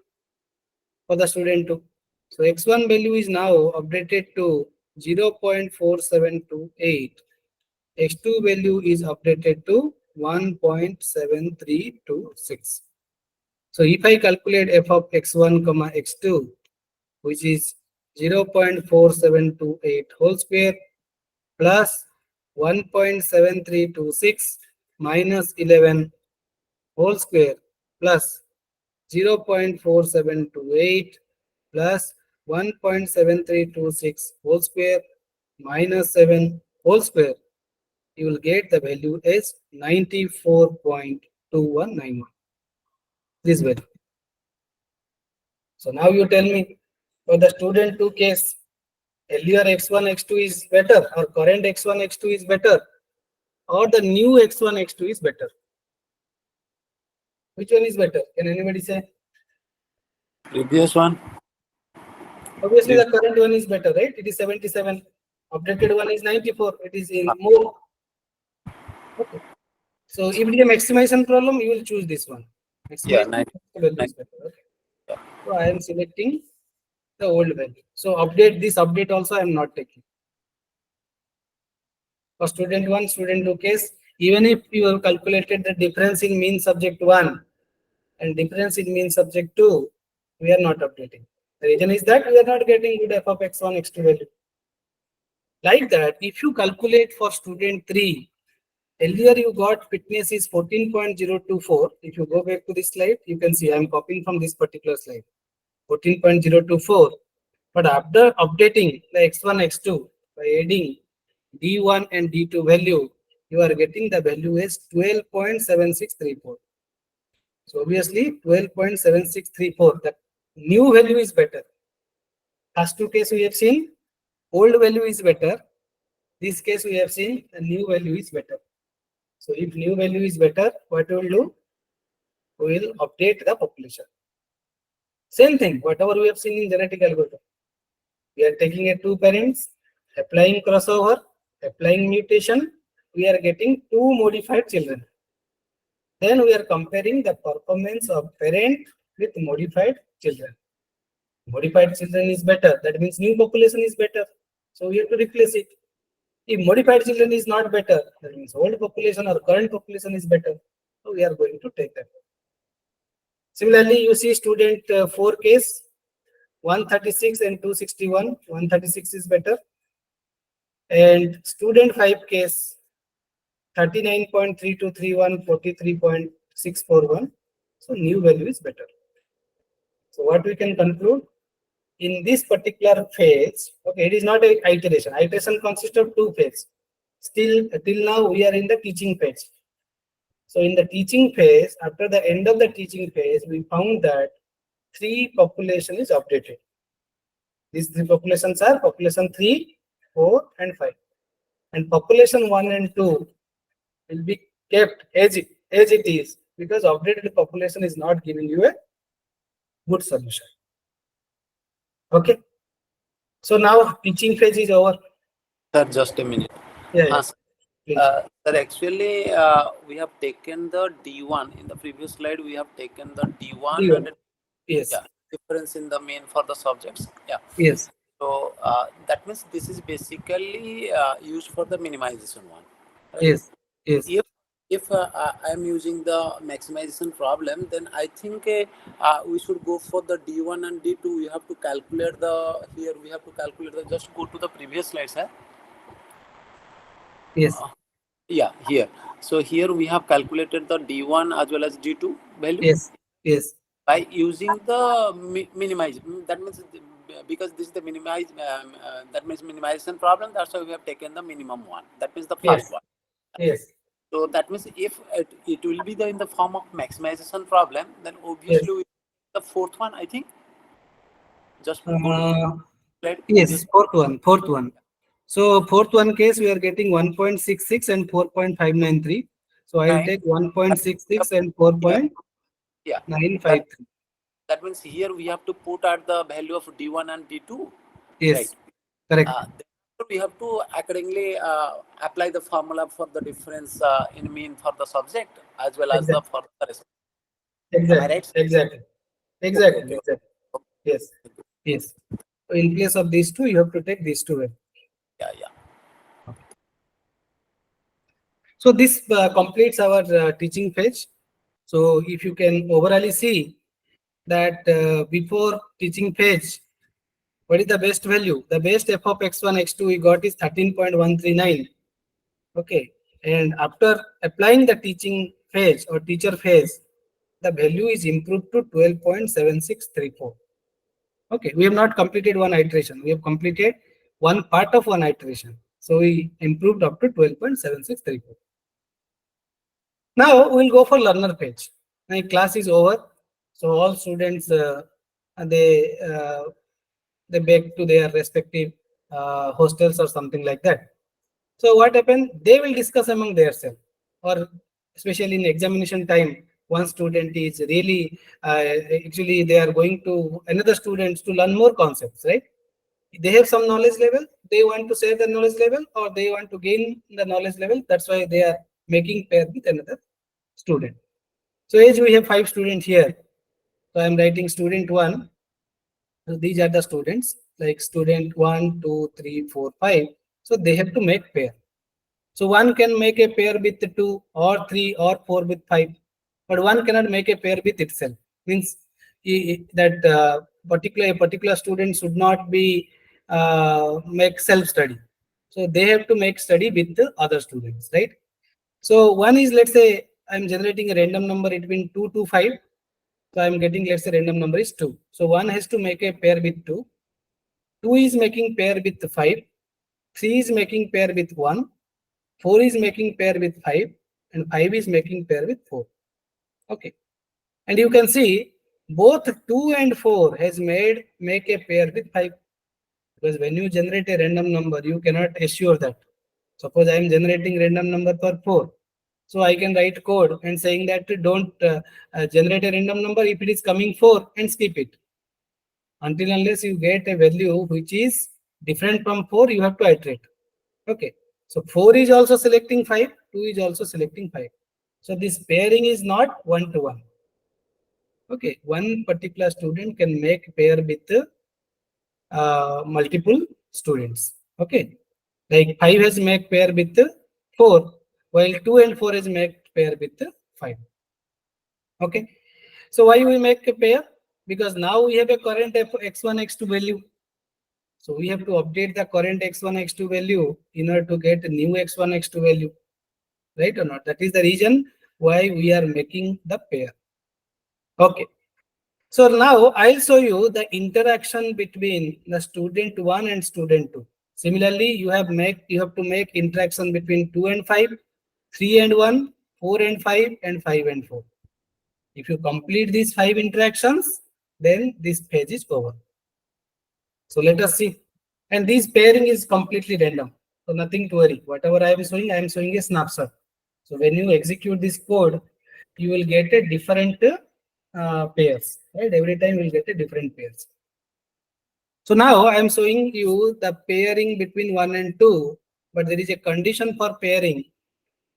for the student 2. So x1 value is now updated to 0.4728. X2 value is updated to 1.7326. So if I calculate f of x1 comma x2, which is 0.4728 whole square plus 1.7326 minus 11 whole square plus 0.4728 plus 1.7326 whole square minus 7 whole square, you will get the value as 94.2191. This value. So now you tell me, for the student 2 case, earlier x1 x2 is better, or current x1 x2 is better, or the new x1 x2 is better. Which one is better? Can anybody say? Previous one. Obviously the current one is better, right? It is 77. Updated one is 94. It is in more. Okay. So if it is a maximization problem, you will choose this one. Yeah, Maximization value is better. Okay. Yeah. So I am selecting the old value. So update this update also I am not taking. For student 1, student 2 case, even if you have calculated the difference in mean subject 1 and difference in mean subject 2, we are not updating. The reason is that we are not getting good f of x1, x2 value. Like that, if you calculate for student 3, earlier you got fitness is 14.024. If you go back to this slide, you can see I am copying from this particular slide. 14.024. But after updating the x1, x2 by adding d1 and d2 value, you are getting the value as 12.7634. So obviously 12.7634. The new value is better. First two case we have seen old value is better. This case we have seen the new value is better. So if new value is better, what we will do? We will update the population. Same thing, whatever we have seen in genetic algorithm. We are taking a two parents, applying crossover, applying mutation. We are getting two modified children. Then we are comparing the performance of parent with modified children. Modified children is better. That means new population is better. So we have to replace it. If modified children is not better, that means old population or current population is better. So we are going to take that. Similarly, you see student 4 case, 136 and 261. 136 is better. And student 5 case, 39.3231, 43.641. So new value is better. So what we can conclude? In this particular phase, okay, it is not a iteration. Iteration consists of two phases. Still, till now, we are in the teaching phase. So in the teaching phase, after the end of the teaching phase, we found that 3 population is updated. These 3 populations are population 3, 4, and 5. And population 1 and 2 will be kept as it is, because updated population is not giving you a good solution. Okay. So now teaching phase is over. Sir, just a minute. Yeah. Sir, actually, we have taken the D1 in the previous slide. We have taken the D1 D1. and Yes. yeah, difference in the mean for the subjects. Yeah. Yes. So that means this is basically used for the minimization one. Right? Yes. Yes. If I am using the maximization problem, then I think we should go for the D1 and D2. We have to calculate the here. We have to calculate the. Just go to the previous slide, sir. Yes. Yeah, here. So here we have calculated the D1 as well as D2 value. Yes. Yes. By using the minimize. That means because this is the minimize. That means minimization problem. That's why we have taken the minimum one. That means the first one. Yes. So that means if it will be in the form of maximization problem, then obviously the fourth one, I think. Just go to Right? Yes, fourth one. So fourth one case, we are getting 1.66 and 4.593. So I'll Nine. take That means 1.66 and yeah, yeah. That 4.953. that means here we have to put at the value of D1 and D2, right? Yes, correct. Then we have to accordingly apply the formula for the difference in mean for the subject as well as the Exactly. for the rest. Am I Exactly. right? Exactly. Okay, Exactly. okay, Exactly. okay. Yes. Yes. So in place of these two, you have to take these two. Yeah, yeah. So this completes our teaching phase. So if you can overall see that before teaching phase, what is the best value? The best f of x1, x2 we got is 13.139. Okay. And after applying the teaching phase or teacher phase, the value is improved to 12.7634. Okay. We have not completed one iteration. We have completed one part of one iteration. So we improved up to 12.7634. Now we'll go for learner page. My class is over. So all students, they uh, they back to their respective hostels or something like that. So what happened? They will discuss among themselves, or especially in examination time, one student is really actually they are going to another students to learn more concepts, right? They have some knowledge level, they want to share the knowledge level, or they want to gain the knowledge level. That's why they are making pair with another student. So as we have 5 students here, so I am writing student one. So these are the students like student 1, 2, 3, 4, 5. So they have to make pair. So one can make a pair with 2 or 3 or 4 with 5, but one cannot make a pair with itself. Means that particular student should not be make self study. So they have to make study with the other students, right? So one is, let's say I'm generating a random number between 2 to 5. So I'm getting, let's say random number is 2. So one has to make a pair with 2. 2 is making pair with 5. 3 is making pair with 1. 4 is making pair with 5. And 5 is making pair with 4. Okay. And you can see both 2 and 4 has made make a pair with 5. Because when you generate a random number, you cannot assure that. Suppose I am generating random number for 4. So I can write code and saying that don't generate a random number if it is coming 4 and skip it. Until unless you get a value which is different from 4, you have to iterate. Okay. So 4 is also selecting 5, 2 is also selecting 5. So this pairing is not one to one. Okay. One particular student can make pair with multiple students. Okay. Like 5 has make pair with 4, while 2 and 4 has make pair with 5. Okay. So why we make a pair? Because now we have a current x1, x2 value. So we have to update the current x1, x2 value in order to get a new x1, x2 value. Right or not? That is the reason why we are making the pair. Okay. So now I'll show you the interaction between the student 1 and student 2. Similarly, you have to make interaction between 2 and 5, 3 and 1, 4 and 5, and 5 and 4. If you complete these 5 interactions, then this page is over. So let us see. And this pairing is completely random. So nothing to worry. Whatever I am showing a snapshot. So when you execute this code, you will get a different pairs. Right? Every time you will get a different pairs. So now I am showing you the pairing between 1 and 2, but there is a condition for pairing.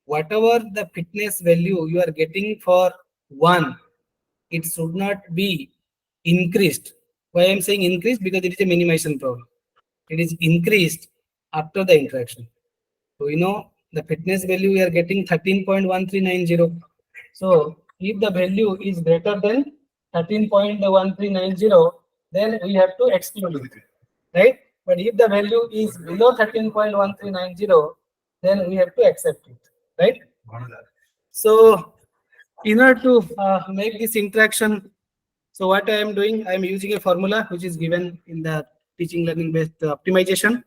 Whatever the fitness value you are getting for 1, it should not be increased. Why I am saying increased? Because it is a minimization problem. It is increased after the interaction. So the fitness value we are getting 13.1390. So if the value is greater than 13.1390, then we have to exclude it, right? But if the value is below 13.1390, then we have to accept it, right? So in order to make this interaction, so what I am doing, I am using a formula which is given in the teaching learning based optimization.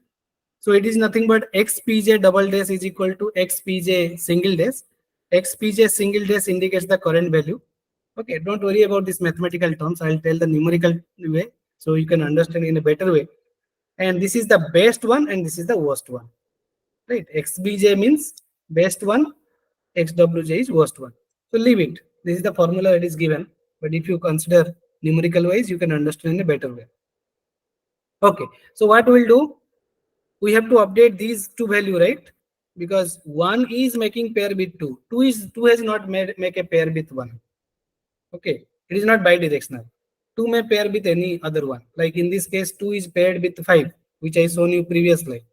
So it is nothing but xpj double dash is equal to xpj single dash. Xpj single dash indicates the current value. Okay, don't worry about this mathematical terms. I'll tell the numerical way so you can understand in a better way. and this is the best one and this is the worst one, right? XBJ means best one, XWJ is worst one. So leave it. This is the formula that is given, but if you consider numerical wise, you can understand in a better way. Okay, so what we'll do, we have to update these two value, right? Because one is making pair with two. Two has not made make a pair with one. Okay, it is not bidirectional. Two may pair with any other one. Like in this case, two is paired with five, which I shown you previously.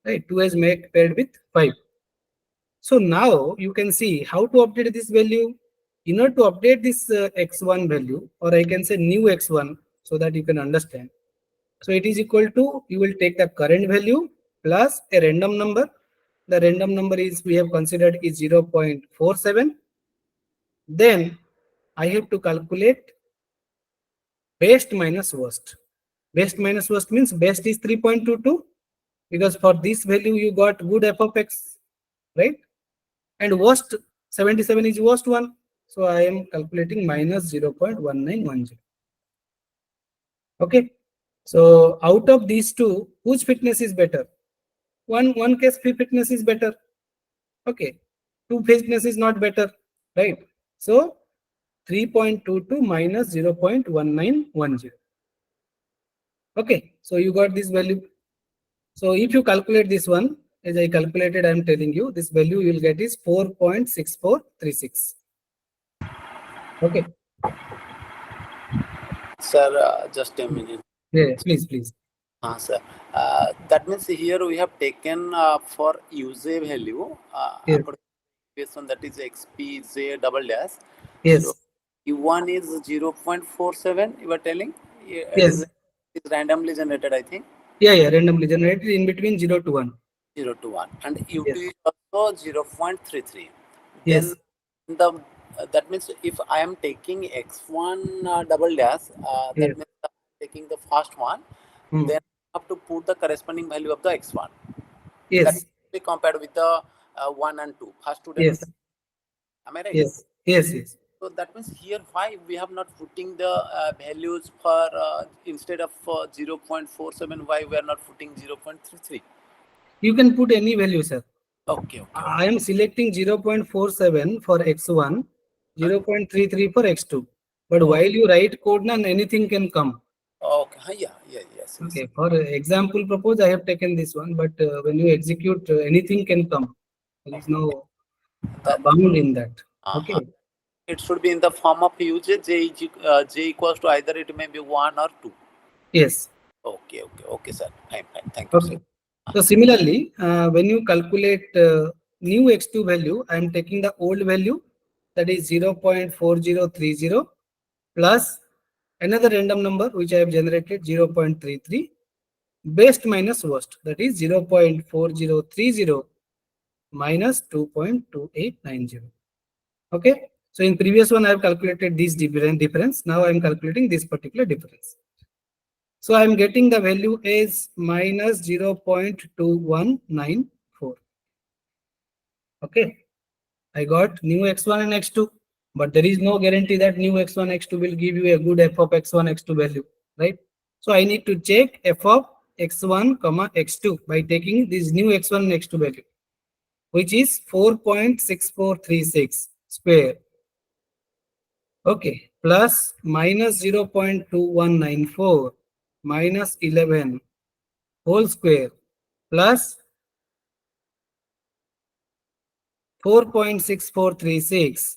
Right, two has make paired with five. So now you can see how to update this value. In order to update this x1 value, or I can say new x1, so that you can understand. So it is equal to, you will take the current value plus a random number. The random number is, we have considered, is 0.47. Then I have to calculate best minus worst. Best minus worst means best is 3.22, because for this value you got good f of x, right? And worst 77 is worst one. So I am calculating minus 0.1910. Okay. So out of these two, whose fitness is better? One case fitness is better. Okay. Two fitness is not better, right? So 3.22 minus 0.1910. Okay. So you got this value. So if you calculate this one, as I calculated, I am telling you, this value you will get is 4.6436. Okay. Sir, just a minute. Yeah, please, please. Sir. That means here we have taken for user value Yes. according to this one, that is XPJ double dash. So Yes. U1 is 0.47, you are telling? It is Yes. randomly generated, I think. Yeah, yeah, randomly generated in between 0 to 1. 0 to 1. And U2 Yes. is also 0.33. Yes. Then the that means if I am taking x1 double dash, that Yes. means I'm taking the first one, Hmm. then I have to put the corresponding value of the x1. That Yes. is be compared with the 1 and 2. First two data Yes. set. Am I right? Yes. Yes. Yes. So that means here why we have not putting the values for instead of 0.47, why we are not putting 0.33? You can put any value, sir. Okay, okay, I okay. am selecting 0.47 for x1, 0.33 for x2. But Oh, while you write code, none anything can come. okay, yeah, yeah, yes, yes. Okay. For example purpose, I have taken this one. But when you execute, anything can come. There is Okay. no That bound in that. uh-huh. Okay. It should be in the form of uj j equals to either it may be 1 or 2. Yes. Okay, okay, okay, sir. Fine, fine. Thank you, sir. Okay. So similarly, when you calculate new x2 value, I am taking the old value, that is 0.4030 plus another random number which I have generated, 0.33, best minus worst, that is 0.4030 minus 2.2890. Okay. So in previous one I have calculated this difference. Now I am calculating this particular difference. So I am getting the value is minus 0.2194. Okay. I got new x1 and x2, but there is no guarantee that new x1, x2 will give you a good f of x1, x2 value, right? So I need to check f of x1, comma x2 by taking this new x1 and x2 value, which is 4.6436 square. Okay. Plus minus 0.2194 minus 11 whole square plus 4.6436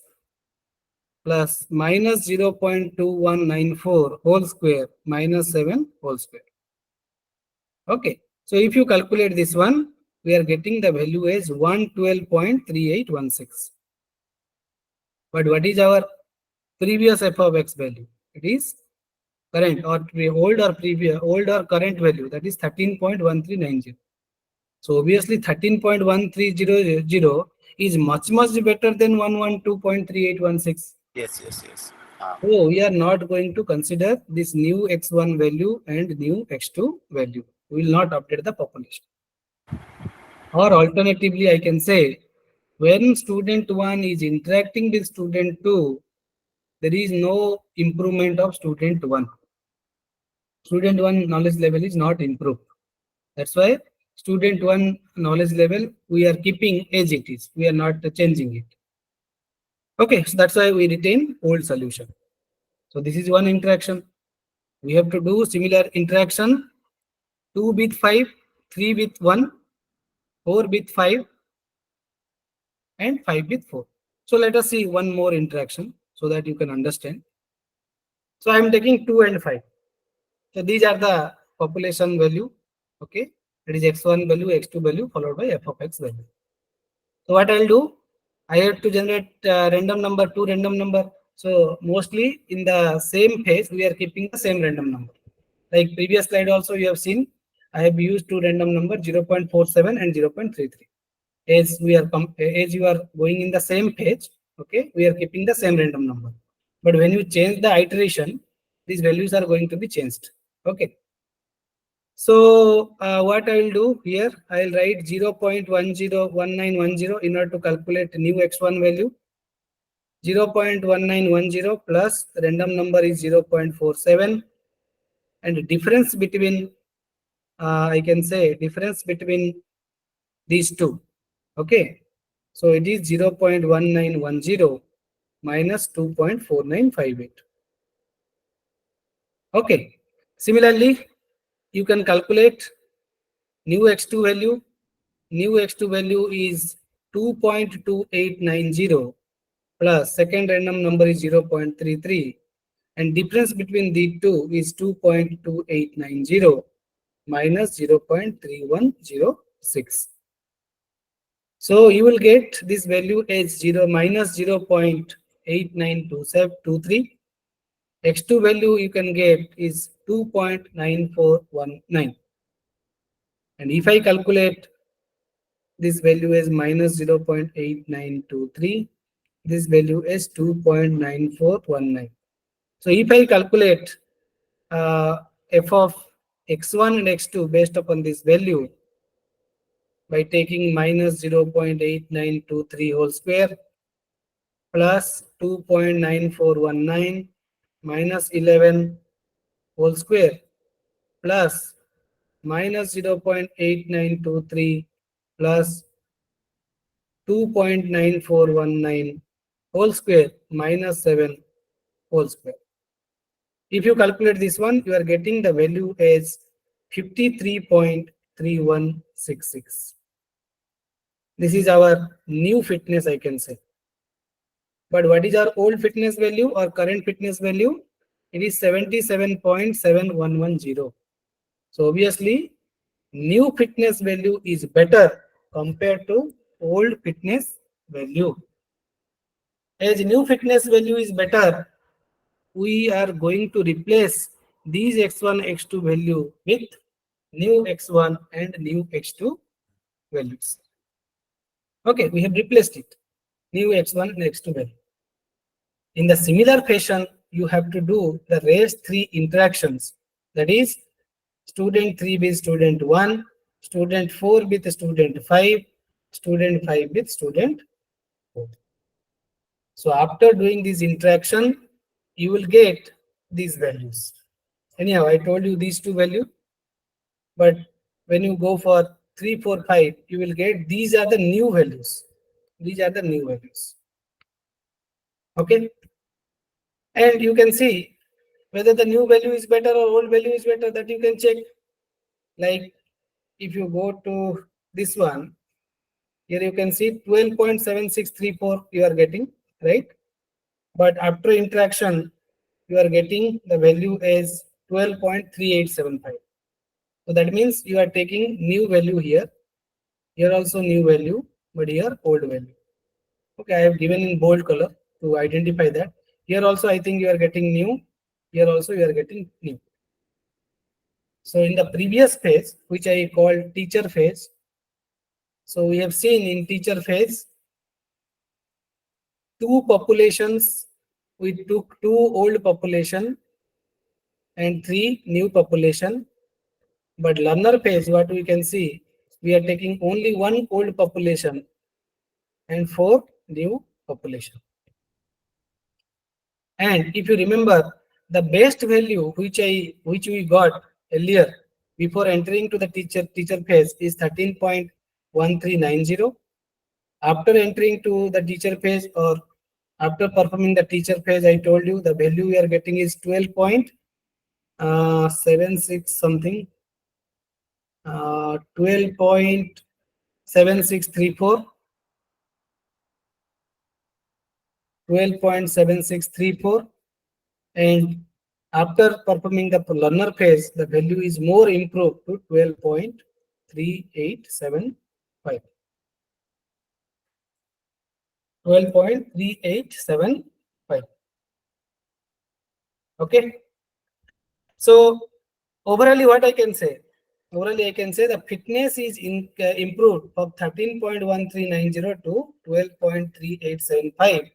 plus minus 0.2194 whole square minus 7 whole square. Okay. So if you calculate this one, we are getting the value as 112.3816. But what is our previous f of x value? It is current or old or current value, that is 13.1390. So obviously 13.1300 is much better than 112.3816. Yes, yes, yes. So we are not going to consider this new x1 value and new x2 value. We will not update the population. Or alternatively, I can say when student 1 is interacting with student 2, there is no improvement of student 1. Student 1 knowledge level is not improved. That's why student 1 knowledge level we are keeping as it is. We are not changing it. Okay, so that's why we retain old solution. So this is one interaction. We have to do similar interaction 2 with 5, 3 with 1, 4 with 5, and 5 with 4. So let us see one more interaction so that you can understand. So I am taking 2 and 5. So these are the population value. Okay, it is x1 value, x2 value followed by f of x value. So what I'll do, I have to generate random number, two random number. So mostly in the same phase, we are keeping the same random number. Like previous slide also you have seen, I have used two random number 0.47 and 0.33. As we are as you are going in the same page, okay, we are keeping the same random number. But when you change the iteration, these values are going to be changed. Okay. So what I will do here, I will write 0.101910 in order to calculate new x1 value. 0.1910 plus random number is 0.47, and difference between I can say difference between these two. Okay, so it is 0.1910 minus 2.4958. Okay, similarly, you can calculate new x2 value. New x2 value is 2.2890 plus second random number is 0.33, and difference between the two is 2.2890 minus 0.3106. So you will get this value as 0.892723. X2 value you can get is 2.9419. And if I calculate this value is minus 0.8923, this value is 2.9419. So if I calculate f of x1 and x2 based upon this value by taking minus 0.8923 whole square plus 2.9419 minus 11 whole square plus minus 0.8923 plus 2.9419 whole square minus 7 whole square. If you calculate this one, you are getting the value as 53.3166. This is our new fitness, I can say. But what is our old fitness value or current fitness value? It is 77.7110. So obviously, new fitness value is better compared to old fitness value. As new fitness value is better, we are going to replace these x1, x2 value with new x1 and new x2 values. Okay, we have replaced it. New x1 and x2 value. In the similar fashion, you have to do the rest three interactions. That is, student 3 with student 1, student 4 with student 5, student 5 with student 4. So after doing this interaction, you will get these values. Anyhow, I told you these two values, but when you go for 3, 4, 5, you will get these are the new values. These are the new values. Okay. And you can see whether the new value is better or old value is better, that you can check. Like if you go to this one, here you can see 12.7634 you are getting, right? But after interaction, you are getting the value as 12.3875. So that means you are taking new value here. Here also new value, but here old value. Okay, I have given in bold color to identify that. Here also I think you are getting new. Here also you are getting new. So in the previous phase, which I called teacher phase, so we have seen in teacher phase, two populations, we took two old population and three new population. But learner phase, what we can see, we are taking only one old population and four new population. And if you remember, the best value which we got earlier before entering to the teacher phase is 13.1390. After entering to the teacher phase or after performing the teacher phase, I told you the value we are getting is 12.76 something, 12.7634, 12.7634, and after performing the learner phase, the value is more improved to 12.3875. 12.3875. Okay. So overall, what I can say? Overall, I can say the fitness is improved from 13.1390 to 12.3875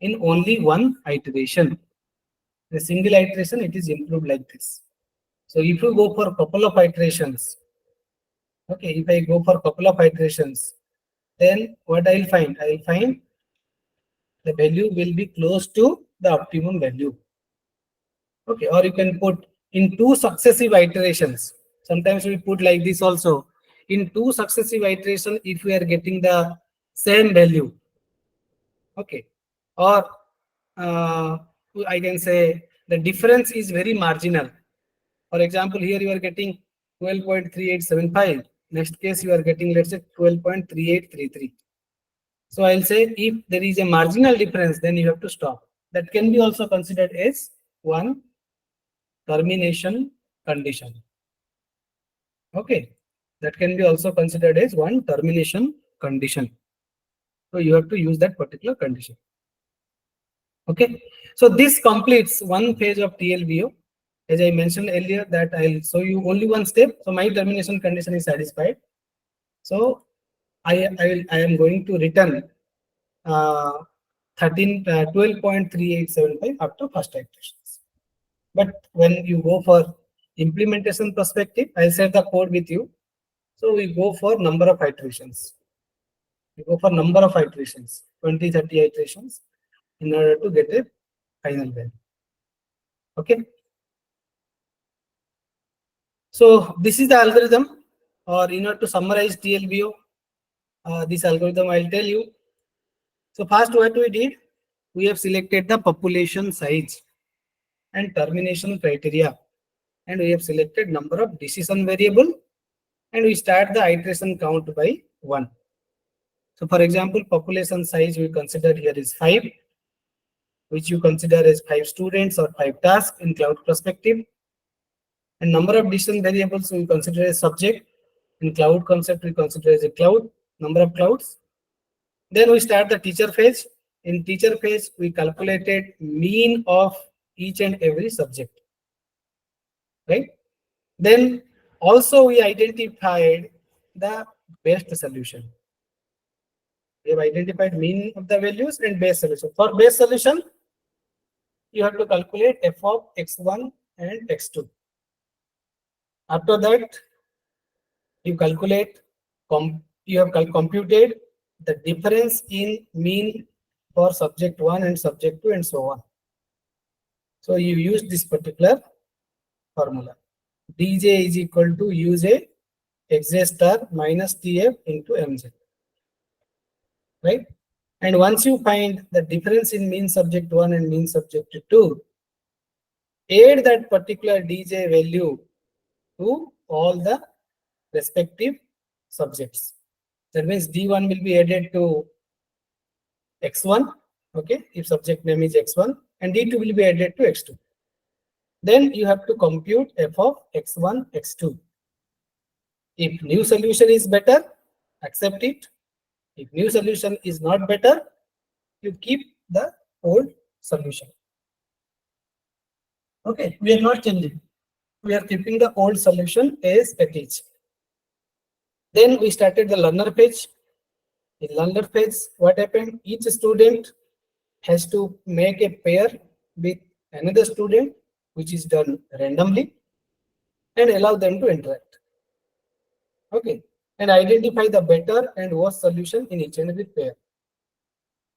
in only one iteration. The single iteration, it is improved like this. So if you go for a couple of iterations, okay, if I go for a couple of iterations, then what I'll find? I'll find the value will be close to the optimum value. Okay, or you can put in two successive iterations. Sometimes we put like this also. In two successive iterations, if we are getting the same value, okay, or I can say the difference is very marginal. For example, here you are getting 12.3875. Next case you are getting, let's say, 12.3833. So I'll say if there is a marginal difference, then you have to stop. That can be also considered as one termination condition. Okay, that can be also considered as one termination condition. So you have to use that particular condition. Okay, so this completes one phase of TLBO. As I mentioned earlier, that I'll show you only one step. So my termination condition is satisfied. So I am going to return 12.3875 after first iterations. But when you go for implementation perspective, I'll set the code with you. So we go for number of iterations. We go for number of iterations, 20, 30 iterations in order to get a final value. Okay. So this is the algorithm, or in order to summarize TLBO, this algorithm I'll tell you. So first what we did, we have selected the population size and termination criteria, and we have selected number of decision variable, and we start the iteration count by 1. So for example, population size we consider here is 5, which you consider as 5 students or 5 tasks in cloud perspective. And number of decision variables we consider as subject. In cloud concept, we consider as a cloud, number of clouds. Then we start the teacher phase. In teacher phase, we calculated mean of each and every subject. Right? Then also we identified the best solution. We have identified mean of the values and base solution. For base solution, you have to calculate f of x1 and x2. After that, you calculate, you have computed the difference in mean for subject 1 and subject 2 and so on. So you use this particular formula. dj is equal to uj xj star minus tf into mj. Right? And once you find the difference in mean subject 1 and mean subject 2, add that particular dj value to all the respective subjects. That means d1 will be added to x1, okay, if subject name is x1, and d2 will be added to x2. Then you have to compute f of x1, x2. If new solution is better, accept it. If new solution is not better, you keep the old solution. Okay, we are not changing. We are keeping the old solution as it is. Then we started the learner page. In learner phase, what happened? Each student has to make a pair with another student, which is done randomly, and allow them to interact. Okay, and identify the better and worst solution in each and every pair.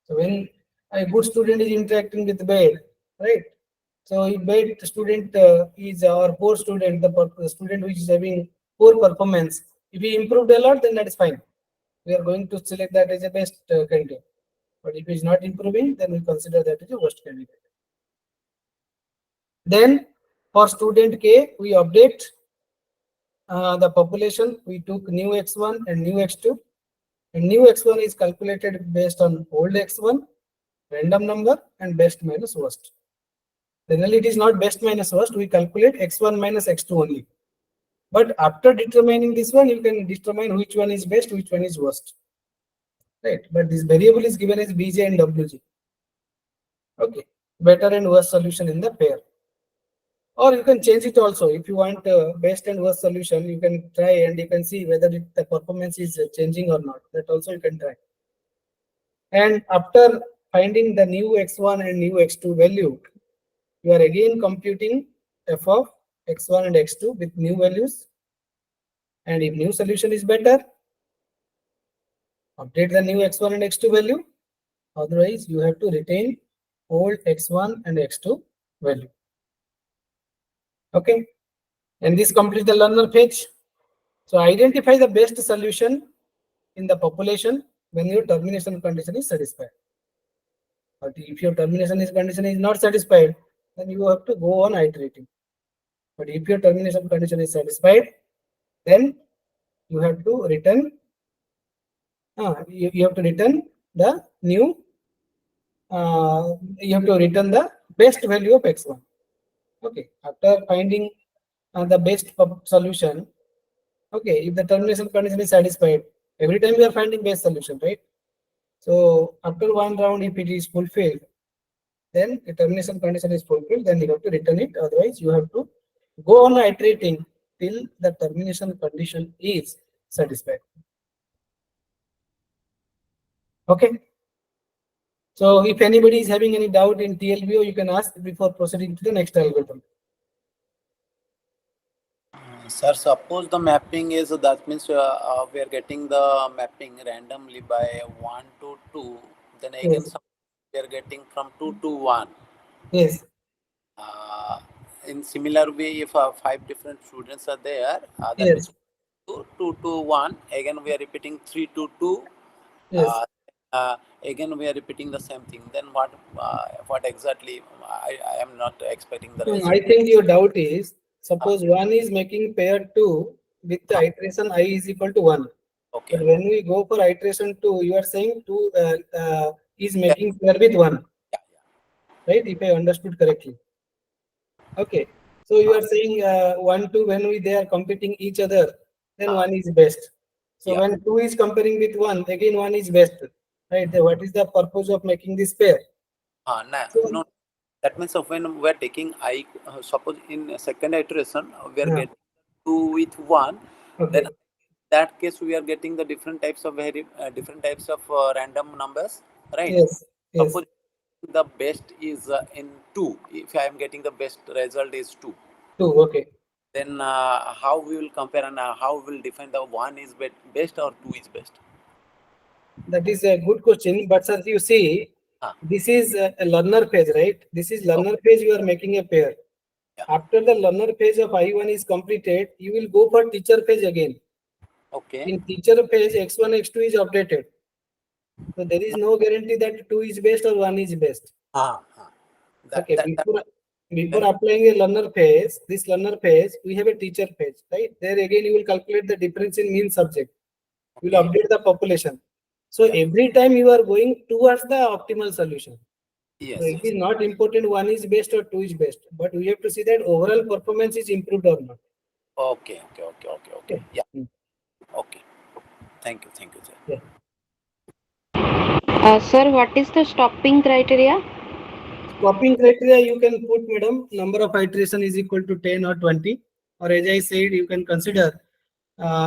So when a good student is interacting with bad, right? So if bad student is or poor student, the student which is having poor performance, if he improved a lot, then that is fine. We are going to select that as a best candidate. But if he is not improving, then we consider that as a worst candidate. Then for student K, we update the population. We took new x1 and new x2. And new x1 is calculated based on old x1, random number, and best minus worst. Generally, it is not best minus worst. We calculate x1 minus x2 only. But after determining this one, you can determine which one is best, which one is worst. Right? But this variable is given as bj and wj. Okay. Better and worst solution in the pair. Or you can change it also. If you want best and worst solution, you can try and you can see whether the performance is changing or not. That also you can try. And after finding the new x1 and new x2 value, you are again computing f of x1 and x2 with new values. And if new solution is better, update the new x1 and x2 value. Otherwise, you have to retain old x1 and x2 value. Okay. And this completes the learner page. So identify the best solution in the population when your termination condition is satisfied. But if your termination condition is not satisfied, then you have to go on iterating. But if your termination condition is satisfied, then you have to return. You have to return the new. You have to return the best value of x1. Okay. After finding the best solution, okay, if the termination condition is satisfied, every time we are finding best solution, right? So after one round, if it is fulfilled, then the termination condition is fulfilled, then you have to return it. Otherwise, you have to go on iterating till the termination condition is satisfied. Okay. So if anybody is having any doubt in TLBO, you can ask before proceeding to the next algorithm. Sir, suppose the mapping is, that means we are getting the mapping randomly by 1 to 2. Then again, Yes. we are getting from 2 to 1. Yes. In similar way, if 5 different students are there, that Yes. means 2 to 1. Again, we are repeating 3 to 2. Yes. Again, we are repeating the same thing. Then what exactly? I am not expecting the result. I think your doubt is, suppose one is making pair 2 with the iteration I is equal to 1. Okay. But when we go for iteration 2, you are saying 2 is Yeah. making pair with 1. Yeah. Right? If I understood correctly. Okay. So you are saying 1, 2, when they are competing each other, then 1 is best. So Yeah. when 2 is comparing with 1, again 1 is best. Right? What is the purpose of making this pair? No. That means when we are taking suppose in second iteration we are Yeah. getting 2 with 1, Okay. then in that case we are getting the different types of random numbers, right? Yes. Yes. Suppose the best is in 2. If I am getting the best result is 2, 2. Okay. then how we will compare and how we will define the 1 is best or 2 is best? That is a good question. But sir, you see, this is a learner phase, right? This is learner phase. You are making a pair. Yeah. After the learner phase of I1 is completed, you will go for teacher phase again. Okay. In teacher phase, x1, x2 is updated. So there is no guarantee that 2 is best or 1 is best. Okay. Before applying a learner phase, this learner phase, we have a teacher phase, right? There again, you will calculate the difference in mean subject. You will update the population. So every time you are going towards the optimal solution. Yes. So it is not important 1 is best or 2 is best, but we have to see that overall performance is improved or not. Okay. Yeah. Mm. Okay. Thank you, sir. Yeah. Sir, what is the stopping criteria? Stopping criteria, you can put, madam, number of iteration is equal to 10 or 20. Or as I said, you can consider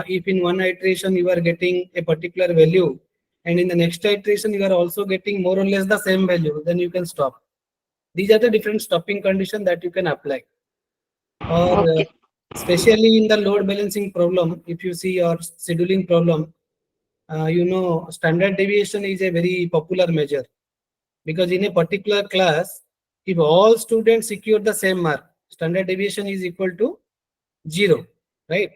if in one iteration you are getting a particular value and in the next iteration you are also getting more or less the same value, then you can stop. These are the different stopping conditions that you can apply. Or Okay. especially in the load balancing problem, if you see your scheduling problem, standard deviation is a very popular measure because in a particular class, If all students secure the same mark, standard deviation is equal to 0, right?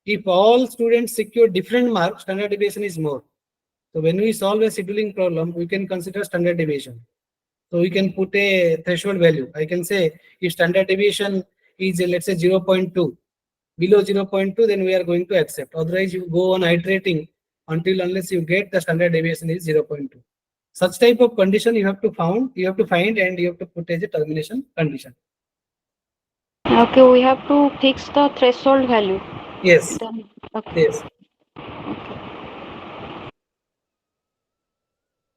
If all students secure different marks, standard deviation is more. So when we solve a scheduling problem, we can consider standard deviation. So we can put a threshold value. I can say if standard deviation is let's say 0.2, below 0.2, then we are going to accept. Otherwise, you go on iterating until unless you get the standard deviation is 0.2. Such type of condition you have to find and you have to put as a termination condition. Okay, we have to fix the threshold value. Yes, Then, okay. yes.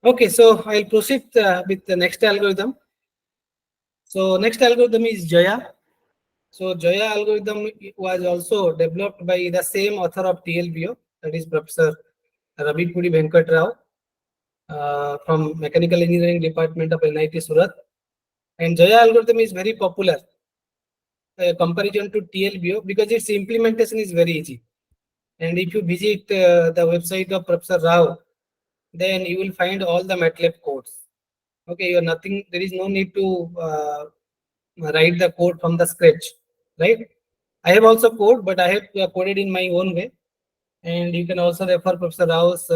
Okay, so I'll proceed with the next algorithm. So next algorithm is Jaya. So Jaya algorithm was also developed by the same author of TLBO, that is Professor Ravi Puri Venkat Rao from Mechanical Engineering Department of NIT Surat. And Jaya algorithm is very popular comparison to TLBO because its implementation is very easy. And if you visit the website of Professor Rao, then you will find all the MATLAB codes. Okay, you're nothing. There is no need to write the code from the scratch, right? I have also code, but I have coded in my own way. And you can also refer Professor Rao's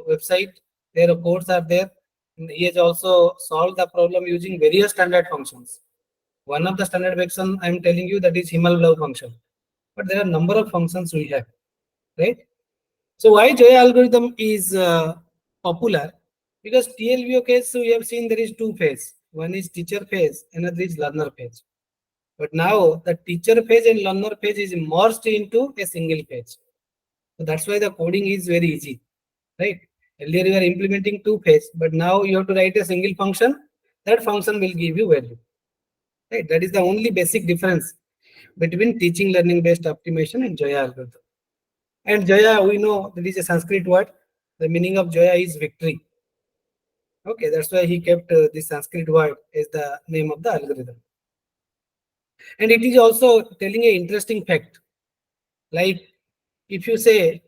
website. Their codes are there. And he has also solved the problem using various standard functions. One of the standard function I am telling you that is Himal function. But there are number of functions we have, right? So why Jaya algorithm is popular? Because TLBO case we have seen there is two phase. One is teacher phase, another is learner phase. But now the teacher phase and learner phase is merged into a single phase. So that's why the coding is very easy, right? Earlier you are implementing two phase, but now you have to write a single function. That function will give you value, right? That is the only basic difference between teaching learning based optimization and Jaya algorithm. And Jaya, we know that is a Sanskrit word. The meaning of Jaya is victory. Okay, that's why he kept this Sanskrit word as the name of the algorithm. And it is also telling an interesting fact. Like if you say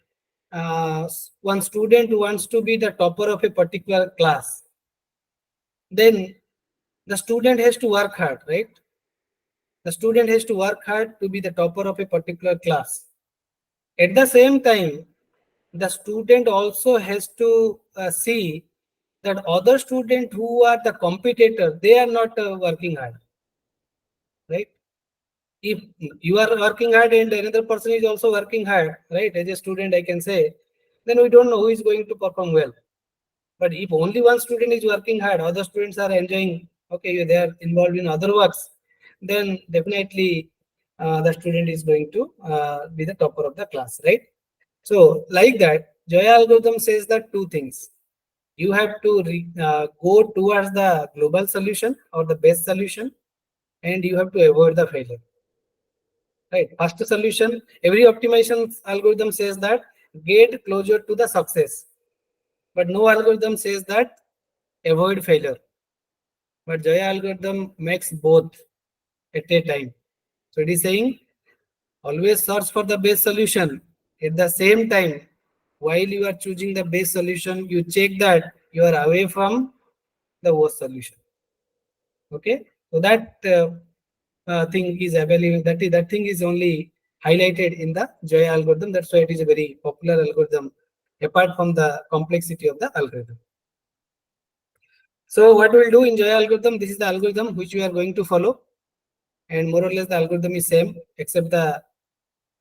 one student wants to be the topper of a particular class, then the student has to work hard, right? The student has to work hard to be the topper of a particular class. At the same time, the student also has to see that other students who are the competitor, they are not working hard, right? If you are working hard and another person is also working hard, right? As a student, I can say, then we don't know who is going to perform well. But if only one student is working hard, other students are enjoying, okay, they are involved in other works, then definitely the student is going to be the topper of the class, right? So like that, Jaya algorithm says that two things. You have to go towards the global solution or the best solution, and you have to avoid the failure. Right. First solution, every optimization algorithm says that get closer to the success. But no algorithm says that avoid failure. But Jaya algorithm makes both at a time. So it is saying always search for the best solution. At the same time, while you are choosing the best solution, you check that you are away from the worst solution. Okay, so that thing is available. That thing is only highlighted in the Jaya algorithm. That's why it is a very popular algorithm, apart from the complexity of the algorithm. So what we'll do in Jaya algorithm, this is the algorithm which we are going to follow, and more or less the algorithm is same except the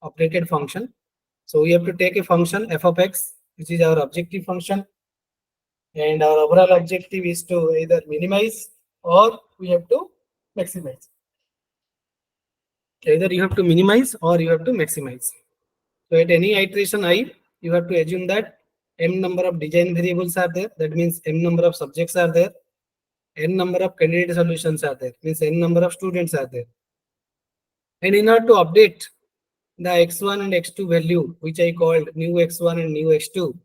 operated function. So we have to take a function f of x, which is our objective function, and our overall objective is to either minimize or we have to maximize. Either you have to minimize or you have to maximize. So at any iteration I, you have to assume that m number of design variables are there. That means m number of subjects are there. N number of candidate solutions are there. Means n number of students are there. And in order to update the x1 and x2 value, which I called new x1 and new x2,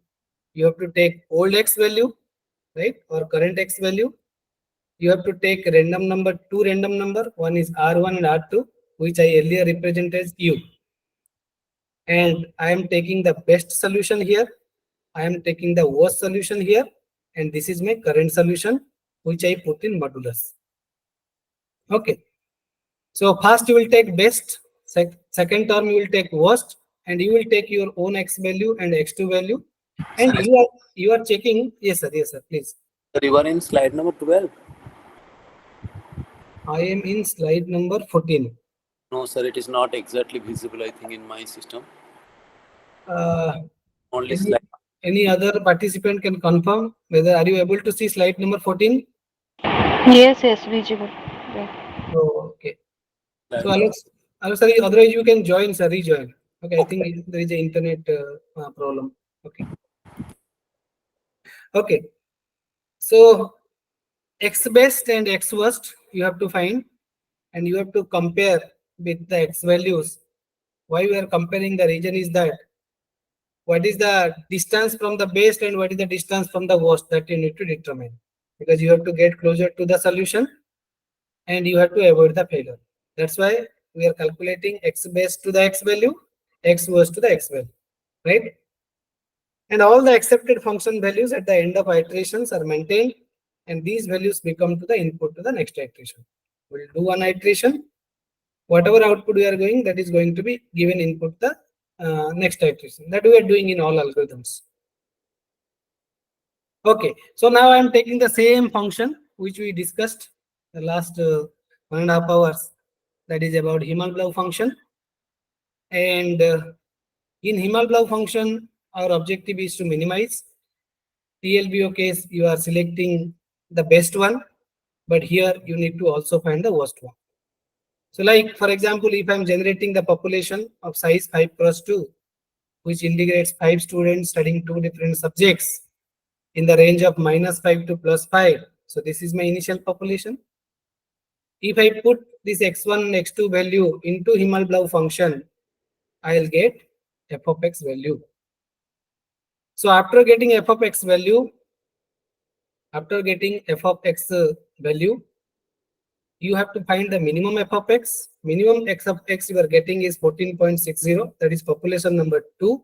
you have to take old x value, right, or current x value. You have to take random number, two random number. One is R1 and R2, which I earlier represented as U. And I am taking the best solution here. I am taking the worst solution here. And this is my current solution, which I put in modulus. Okay. So first you will take best, second term you will take worst, and you will take your own x value and x2 value, and Sir, you are checking. Yes sir, please. you are in slide number 12. I am in slide number 14. No, sir, it is not exactly visible, I think, in my system. Uh, Only any, slide. any other participant can confirm whether are you able to see slide number 14? Yes, yes, visible. Yeah. Oh, okay. So Slide. Alex, sir, otherwise you can join, sir, rejoin. Okay, I think there is an internet problem. Okay. Okay. So x best and x worst you have to find, and you have to compare with the x values. Why we are comparing the region is that what is the distance from the best and what is the distance from the worst, that you need to determine, because you have to get closer to the solution and you have to avoid the failure. That's why we are calculating x best to the x value, x worst to the x value, right? And all the accepted function values at the end of iterations are maintained, and these values become to the input to the next iteration. We'll do one iteration. Whatever output we are going, that is going to be given input the next iteration. That we are doing in all algorithms. Okay, so now I am taking the same function which we discussed the last 1.5 hours. That is about Himalaya function. And in Himalaya function, our objective is to minimize. TLBO case, you are selecting the best one, but here you need to also find the worst one. So like, for example, if I'm generating the population of size 5 cross 2, which integrates 5 students studying 2 different subjects in the range of -5 to +5. So this is my initial population. If I put this x1 and x2 value into Himalaya function, I'll get f of x value. So after getting f of x value, value, you have to find the minimum f of x. Minimum x of x you are getting is 14.60. That is population number 2.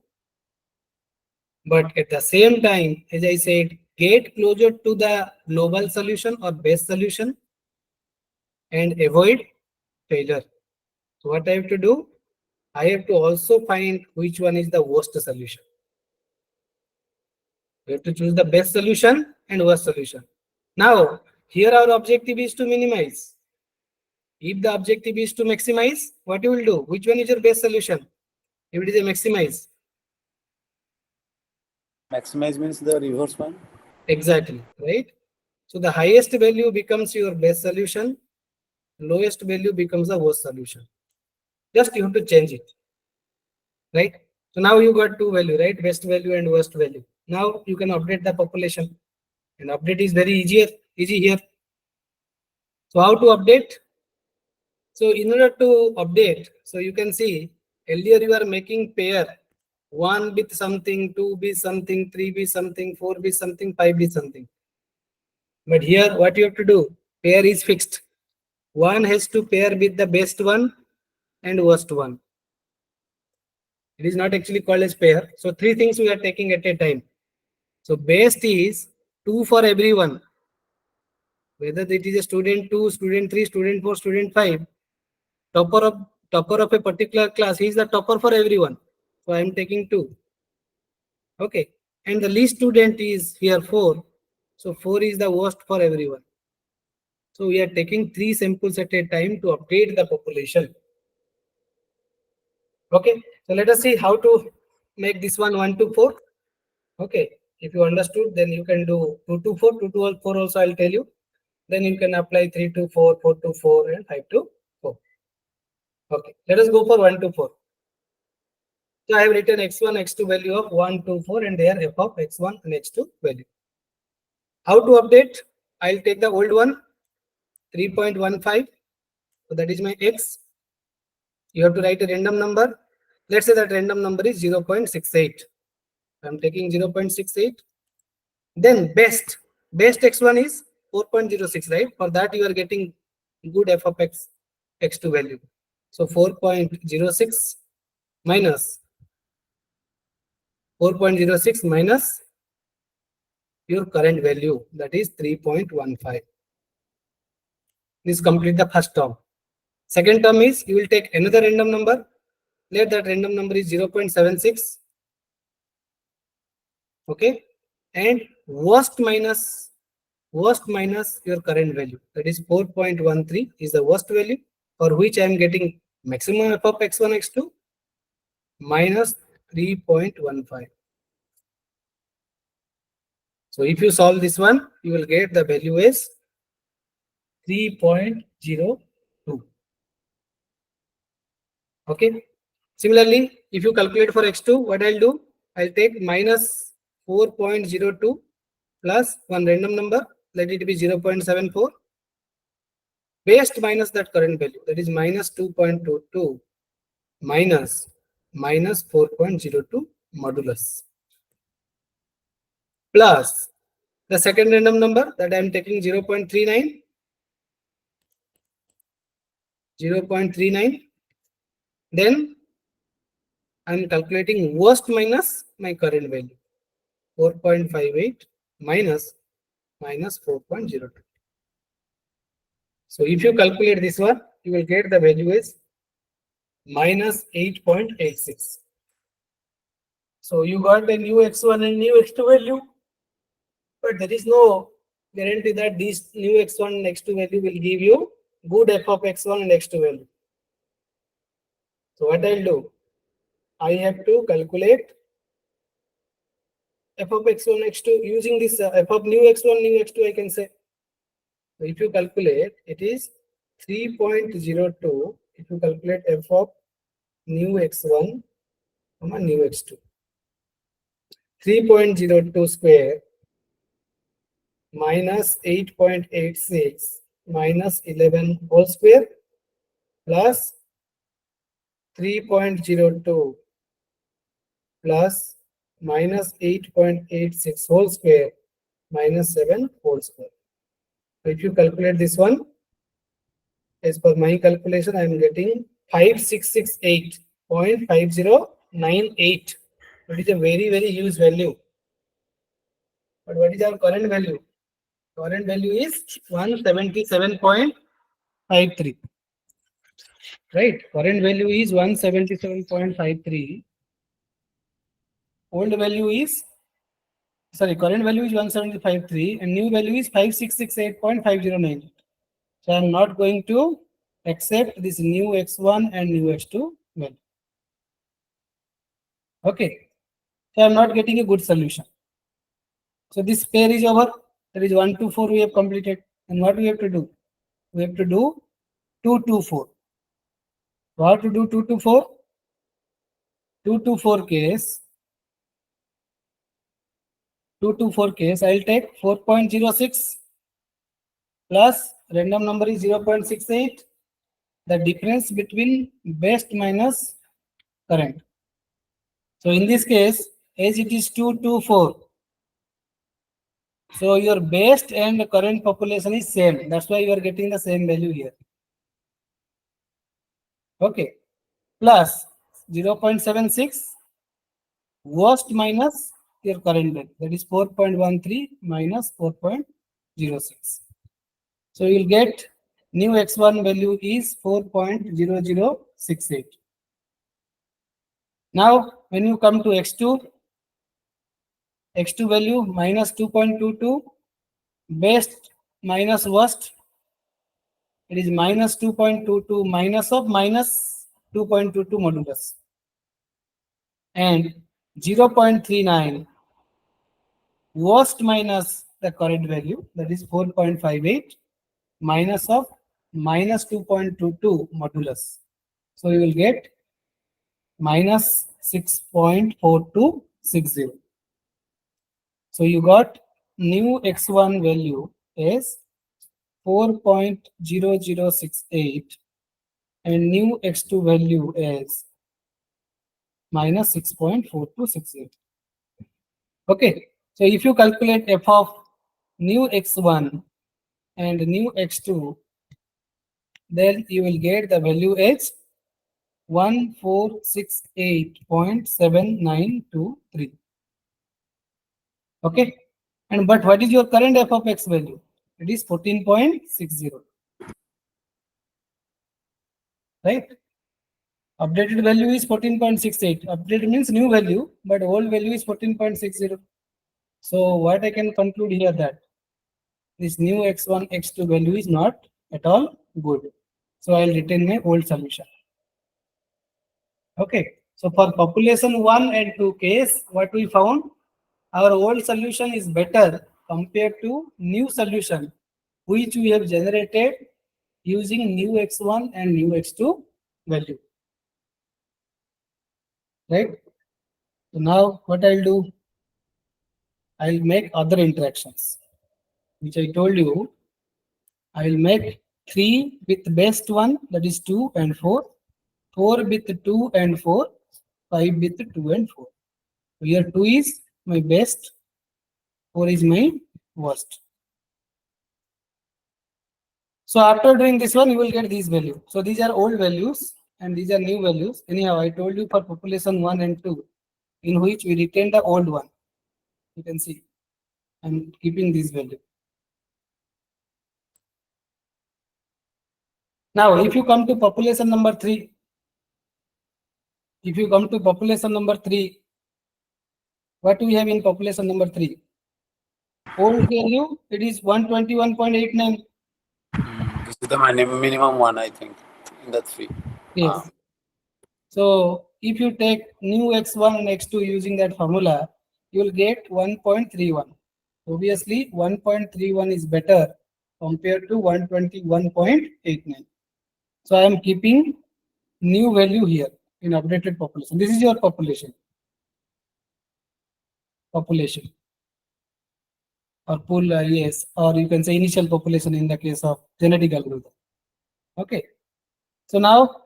But at the same time, as I said, get closer to the global solution or best solution and avoid failure. So what I have to do? I have to also find which one is the worst solution. We have to choose the best solution and worst solution. Now, here our objective is to minimize. If the objective is to maximize, what you will do? Which one is your best solution? If it is a maximize. Maximize means the reverse one. Exactly, right? So the highest value becomes your best solution, lowest value becomes the worst solution. Just you have to change it, right? So now you got two value, right? Best value and worst value. Now you can update the population, and update is very easy here. So how to update? So in order to update, so you can see earlier you are making pair 1 with something, 2 with something, 3 with something, 4 with something, 5 with something. But here what you have to do, pair is fixed. One has to pair with the best one and worst one. It is not actually called as pair. So three things we are taking at a time. So best is 2 for everyone. Whether it is a student 2, student 3, student 4, student 5. Topper of a particular class, he is the topper for everyone. So I am taking 2. Okay. And the least student is here 4. So 4 is the worst for everyone. So we are taking 3 samples at a time to update the population. Okay. So let us see how to make this one 1 to 4. Okay. If you understood, then you can do 2 to 4. 2 to 4 also I'll tell you. Then you can apply 3 to 4, 4 to 4, and 5 to 4. Okay. Let us go for 1 to 4. So I have written x1, x2 value of 1, 2, 4, and there f of x1 and x2 value. How to update? I'll take the old one, 3.15. So that is my x. You have to write a random number. Let's say that random number is 0.68. I'm taking 0.68. Then best x1 is 4.06, right? For that you are getting good f of x2 value. So 4.06 minus 4.06 minus your current value, that is 3.15. This complete the first term. Second term is you will take another random number. Let that random number is 0.76. Okay, and worst minus your current value, that is 4.13 is the worst value for which I am getting maximum f of x1 x2 minus 3.15. So if you solve this one, you will get the value is 3.02. Okay. Similarly, if you calculate for x2, what I'll do? I'll take minus 4.02 plus one random number, let it be 0.74. Base minus that current value, that is minus 2.22 minus 4.02 modulus, plus the second random number that I am taking 0.39, then I am calculating worst minus my current value, 4.58 minus 4.02. So if you calculate this one, you will get the value is minus 8.86. So you got the new x1 and new x2 value, but there is no guarantee that this new x1 and x2 value will give you good f of x1 and x2 value. So what I'll do, I have to calculate f of x1 x2 using this f of new x1 new x2, I can say. So if you calculate, it is 3.02. If you calculate f of new x1 new x2, 3.02 square minus 8.86 minus 11 whole square plus 3.02 plus minus 8.86 whole square minus 7 whole square. So if you calculate this one, as per my calculation, I am getting 5668.5098. It is a very, very huge value. But what is our current value? Current value is 177.53. Right? Current value is 177.53. Old value is, sorry, current value is 175.3 and new value is 5668.509. So I am not going to accept this new x1 and new x2 value. Okay. So I am not getting a good solution. So this pair is over. That is 1 to 4 we have completed. And what we have to do? We have to do 2 to 4. So how to do 2 to 4? 2 to 4 case. 2 to 4 case, I will take 4.06 plus random number is 0.68. The difference between best minus current. So in this case, as it is 2 to 4. So your best and current population is same. That's why you are getting the same value here. Okay. Plus 0.76 worst minus your current value. That is 4.13 minus 4.06. So you will get new x1 value is 4.0068. Now when you come to x2 value minus 2.22, best minus worst, it is minus 2.22 minus of minus 2.22 modulus, and 0.39 worst minus the current value, that is 4.58 minus of minus 2.22 modulus. So you will get minus 6.4260. So you got new x1 value is 4.0068 and new x2 value is minus 6.4260. Okay, so if you calculate f of new x1 and new x2, then you will get the value is 1468.793. Okay, and but what is your current f of x value? It is 14.60. right? Updated value is 14.68. Updated means new value, but old value is 14.60. So what I can conclude here that this new x1, x2 value is not at all good. So I'll retain my old solution. Okay. So for population 1 and 2 case, what we found, our old solution is better compared to new solution, which we have generated using new x1 and new x2 value. Right? So now what I'll do, I'll make other interactions, which I told you. I'll make 3 with best one, that is 2 and 4, 4 with 2 and 4, 5 with 2 and 4. Here 2 is my best, 4 is my worst. So after doing this one, you will get these values. So these are old values and these are new values. Anyhow, I told you for population 1 and 2, in which we retain the old one. You can see I'm keeping this value. Now, if you come to population number 3, what do we have in population number 3? Old value, it is 121.89. This is the minimum one, I think, in the 3. Yes. So if you take new x1 and x2 using that formula, you will get 1.31. Obviously, 1.31 is better compared to 121.89. So I am keeping new value here in updated population. This is your population. Or pool, yes, or you can say initial population in the case of genetic algorithm. Okay. So now,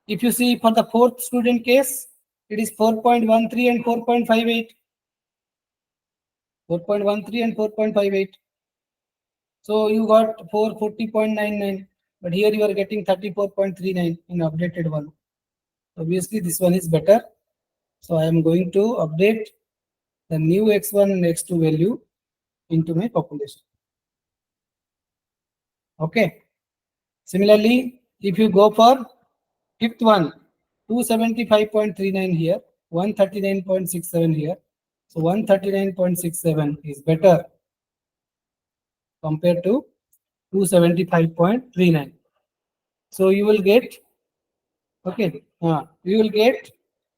if you see for the fourth student case, it is 4.13 and 4.58. 4.13 and 4.58. So you got 440.99, but here you are getting 34.39 in updated one. Obviously, this one is better. So I am going to update the new x1 and x2 value into my population. Okay. Similarly, if you go for fifth one, 275.39 here, 139.67 here. So 139.67 is better compared to 275.39. So you will get, okay, you will get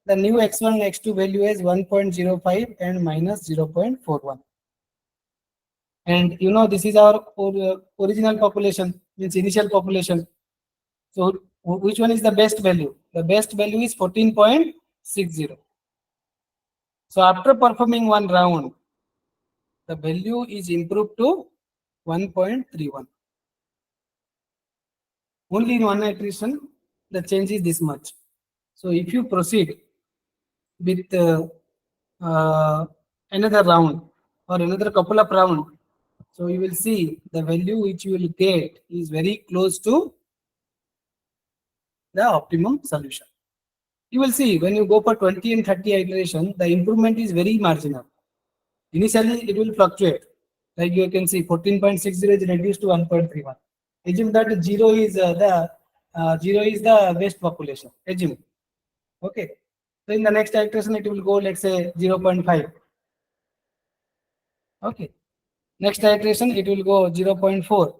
the new x1 and x2 value as 1.05 and minus 0.41. And you know, this is our original population, means initial population. So which one is the best value? The best value is 14.60. So after performing one round, the value is improved to 1.31. Only in one iteration, the change is this much. So if you proceed with another round or another couple of rounds, so you will see the value which you will get is very close to the optimum solution. You will see when you go for 20 and 30 iteration, the improvement is very marginal. Initially, it will fluctuate. Like you can see 14.60 is reduced to 1.31. Assume that 0 is the best population. Assume. Okay. So in the next iteration, it will go, let's say 0.5. Okay. Next iteration, it will go 0.4.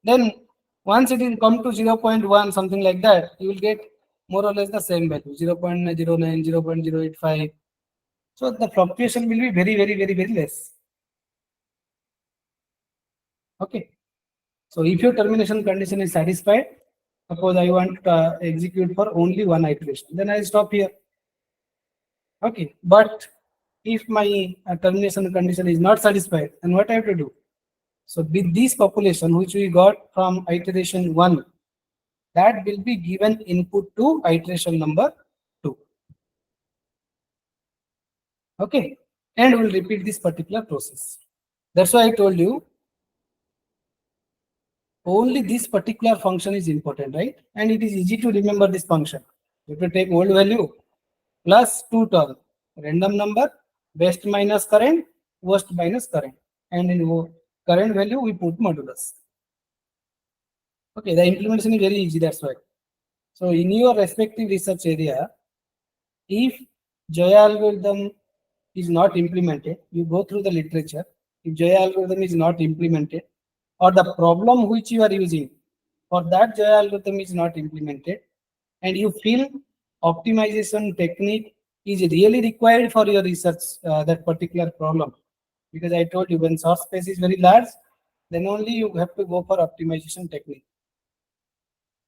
Then once it will come to 0.1, something like that, you will get more or less the same value, 0.09, 0.085. So the fluctuation will be very, very, very, very less. Okay. So if your termination condition is satisfied, suppose I want to execute for only one iteration, then I stop here. Okay. But if my termination condition is not satisfied, then what I have to do? So with this population which we got from iteration 1, that will be given input to iteration number 2. Okay. And we'll repeat this particular process. That's why I told you only this particular function is important, right? And it is easy to remember this function. You have to take old value plus 2 term, random number, best minus current, worst minus current. And in current value, we put modulus. Okay, the implementation is very easy, that's why. So in your respective research area, if Jaya algorithm is not implemented, you go through the literature. If Jaya algorithm is not implemented, or the problem which you are using for that Jaya algorithm is not implemented, and you feel optimization technique is really required for your research, that particular problem, because I told you when source space is very large, then only you have to go for optimization technique.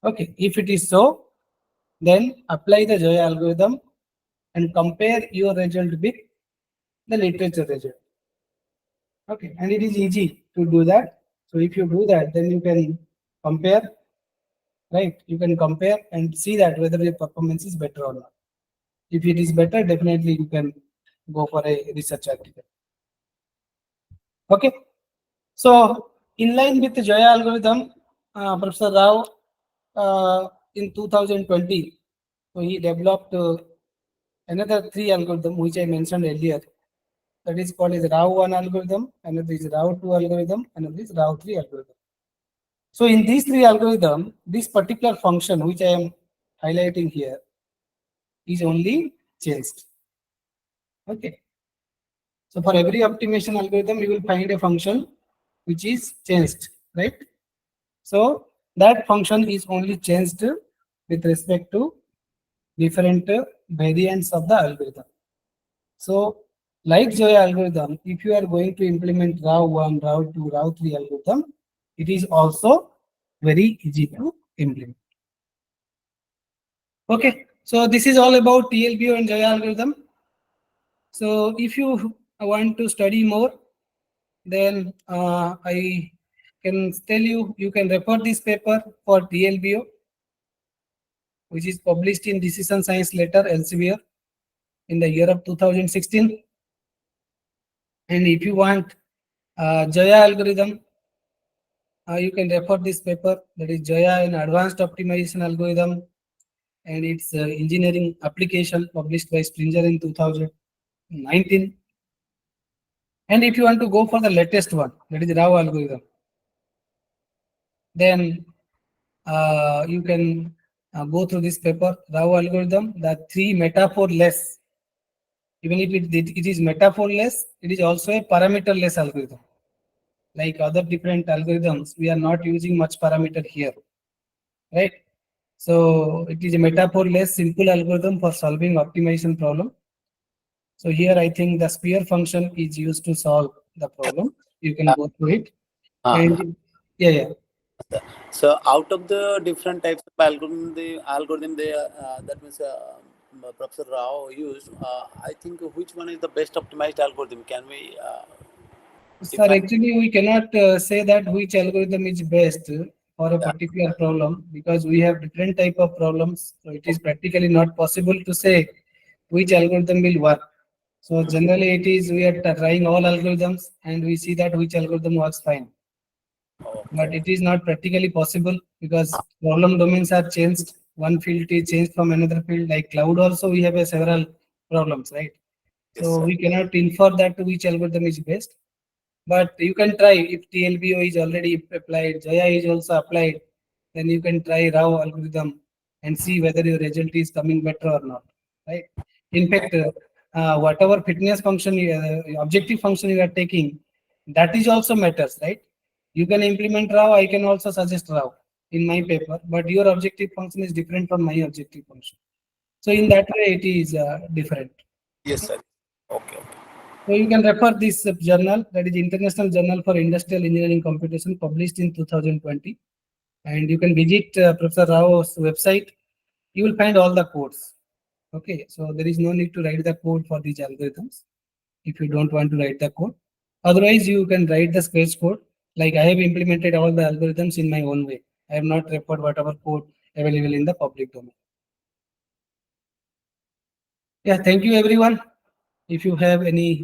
Okay, if it is so, then apply the Jaya algorithm and compare your result with the literature result. Okay, and it is easy to do that. So if you do that, then you can compare, right? You can compare and see that whether your performance is better or not. If it is better, definitely you can go for a research article. Okay, so in line with the Jaya algorithm, Professor Rao in 2020, so he developed another three algorithm which I mentioned earlier. That is called as Rao 1 algorithm, another is Rao 2 algorithm, another is Rao 3 algorithm. So in these three algorithms, this particular function which I am highlighting here is only changed. Okay. So for every optimization algorithm, you will find a function which is changed, right? So that function is only changed with respect to different variants of the algorithm. So like Jaya algorithm, if you are going to implement RAW 1, RAW 2, RAW 3 algorithm, it is also very easy to implement. Okay, so this is all about TLBO and Jaya algorithm. So if you want to study more, then I can tell you, you can refer this paper for TLBO, which is published in Decision Science Letter Elsevier in the year of 2016. And if you want Jaya algorithm, you can refer this paper, that is Jaya in Advanced Optimization Algorithm, and its engineering application, published by Springer in 2019. And if you want to go for the latest one, that is RAW algorithm, then you can go through this paper, RAW algorithm, the three metaphor less. Even if it is metaphor less, it is also a parameter less algorithm. Like other different algorithms, we are not using much parameter here, right? So it is a metaphor less simple algorithm for solving optimization problem. So here I think the sphere function is used to solve the problem. You can go through it. And yeah. So out of the different types of algorithm they that means Professor Rao used, I think which one is the best optimized algorithm? Can we Sir, actually we cannot say that which algorithm is best for a particular problem, because we have different type of problems. So it is practically not possible to say which algorithm will work. So generally it is, we are trying all algorithms and we see that which algorithm works fine. But it is not practically possible because problem domains are changed. One field is changed from another field. Like cloud also we have several problems, right? So we cannot infer that which algorithm is best. But you can try, if TLBO is already applied, Jaya is also applied, then you can try RAW algorithm and see whether your result is coming better or not, right? In fact, whatever fitness function, objective function you are taking, that is also matters, right? You can implement RAW, I can also suggest RAW in my paper, but your objective function is different from my objective function. So in that way, it is different. Yes, sir. Okay. So you can refer this journal, that is International Journal for Industrial Engineering Computation, published in 2020. And you can visit Professor Rao's website. You will find all the codes. Okay, so there is no need to write the code for these algorithms if you don't want to write the code. Otherwise, you can write the scratch code. Like I have implemented all the algorithms in my own way. I have not referred whatever code available in the public domain. Yeah, thank you everyone. If you have any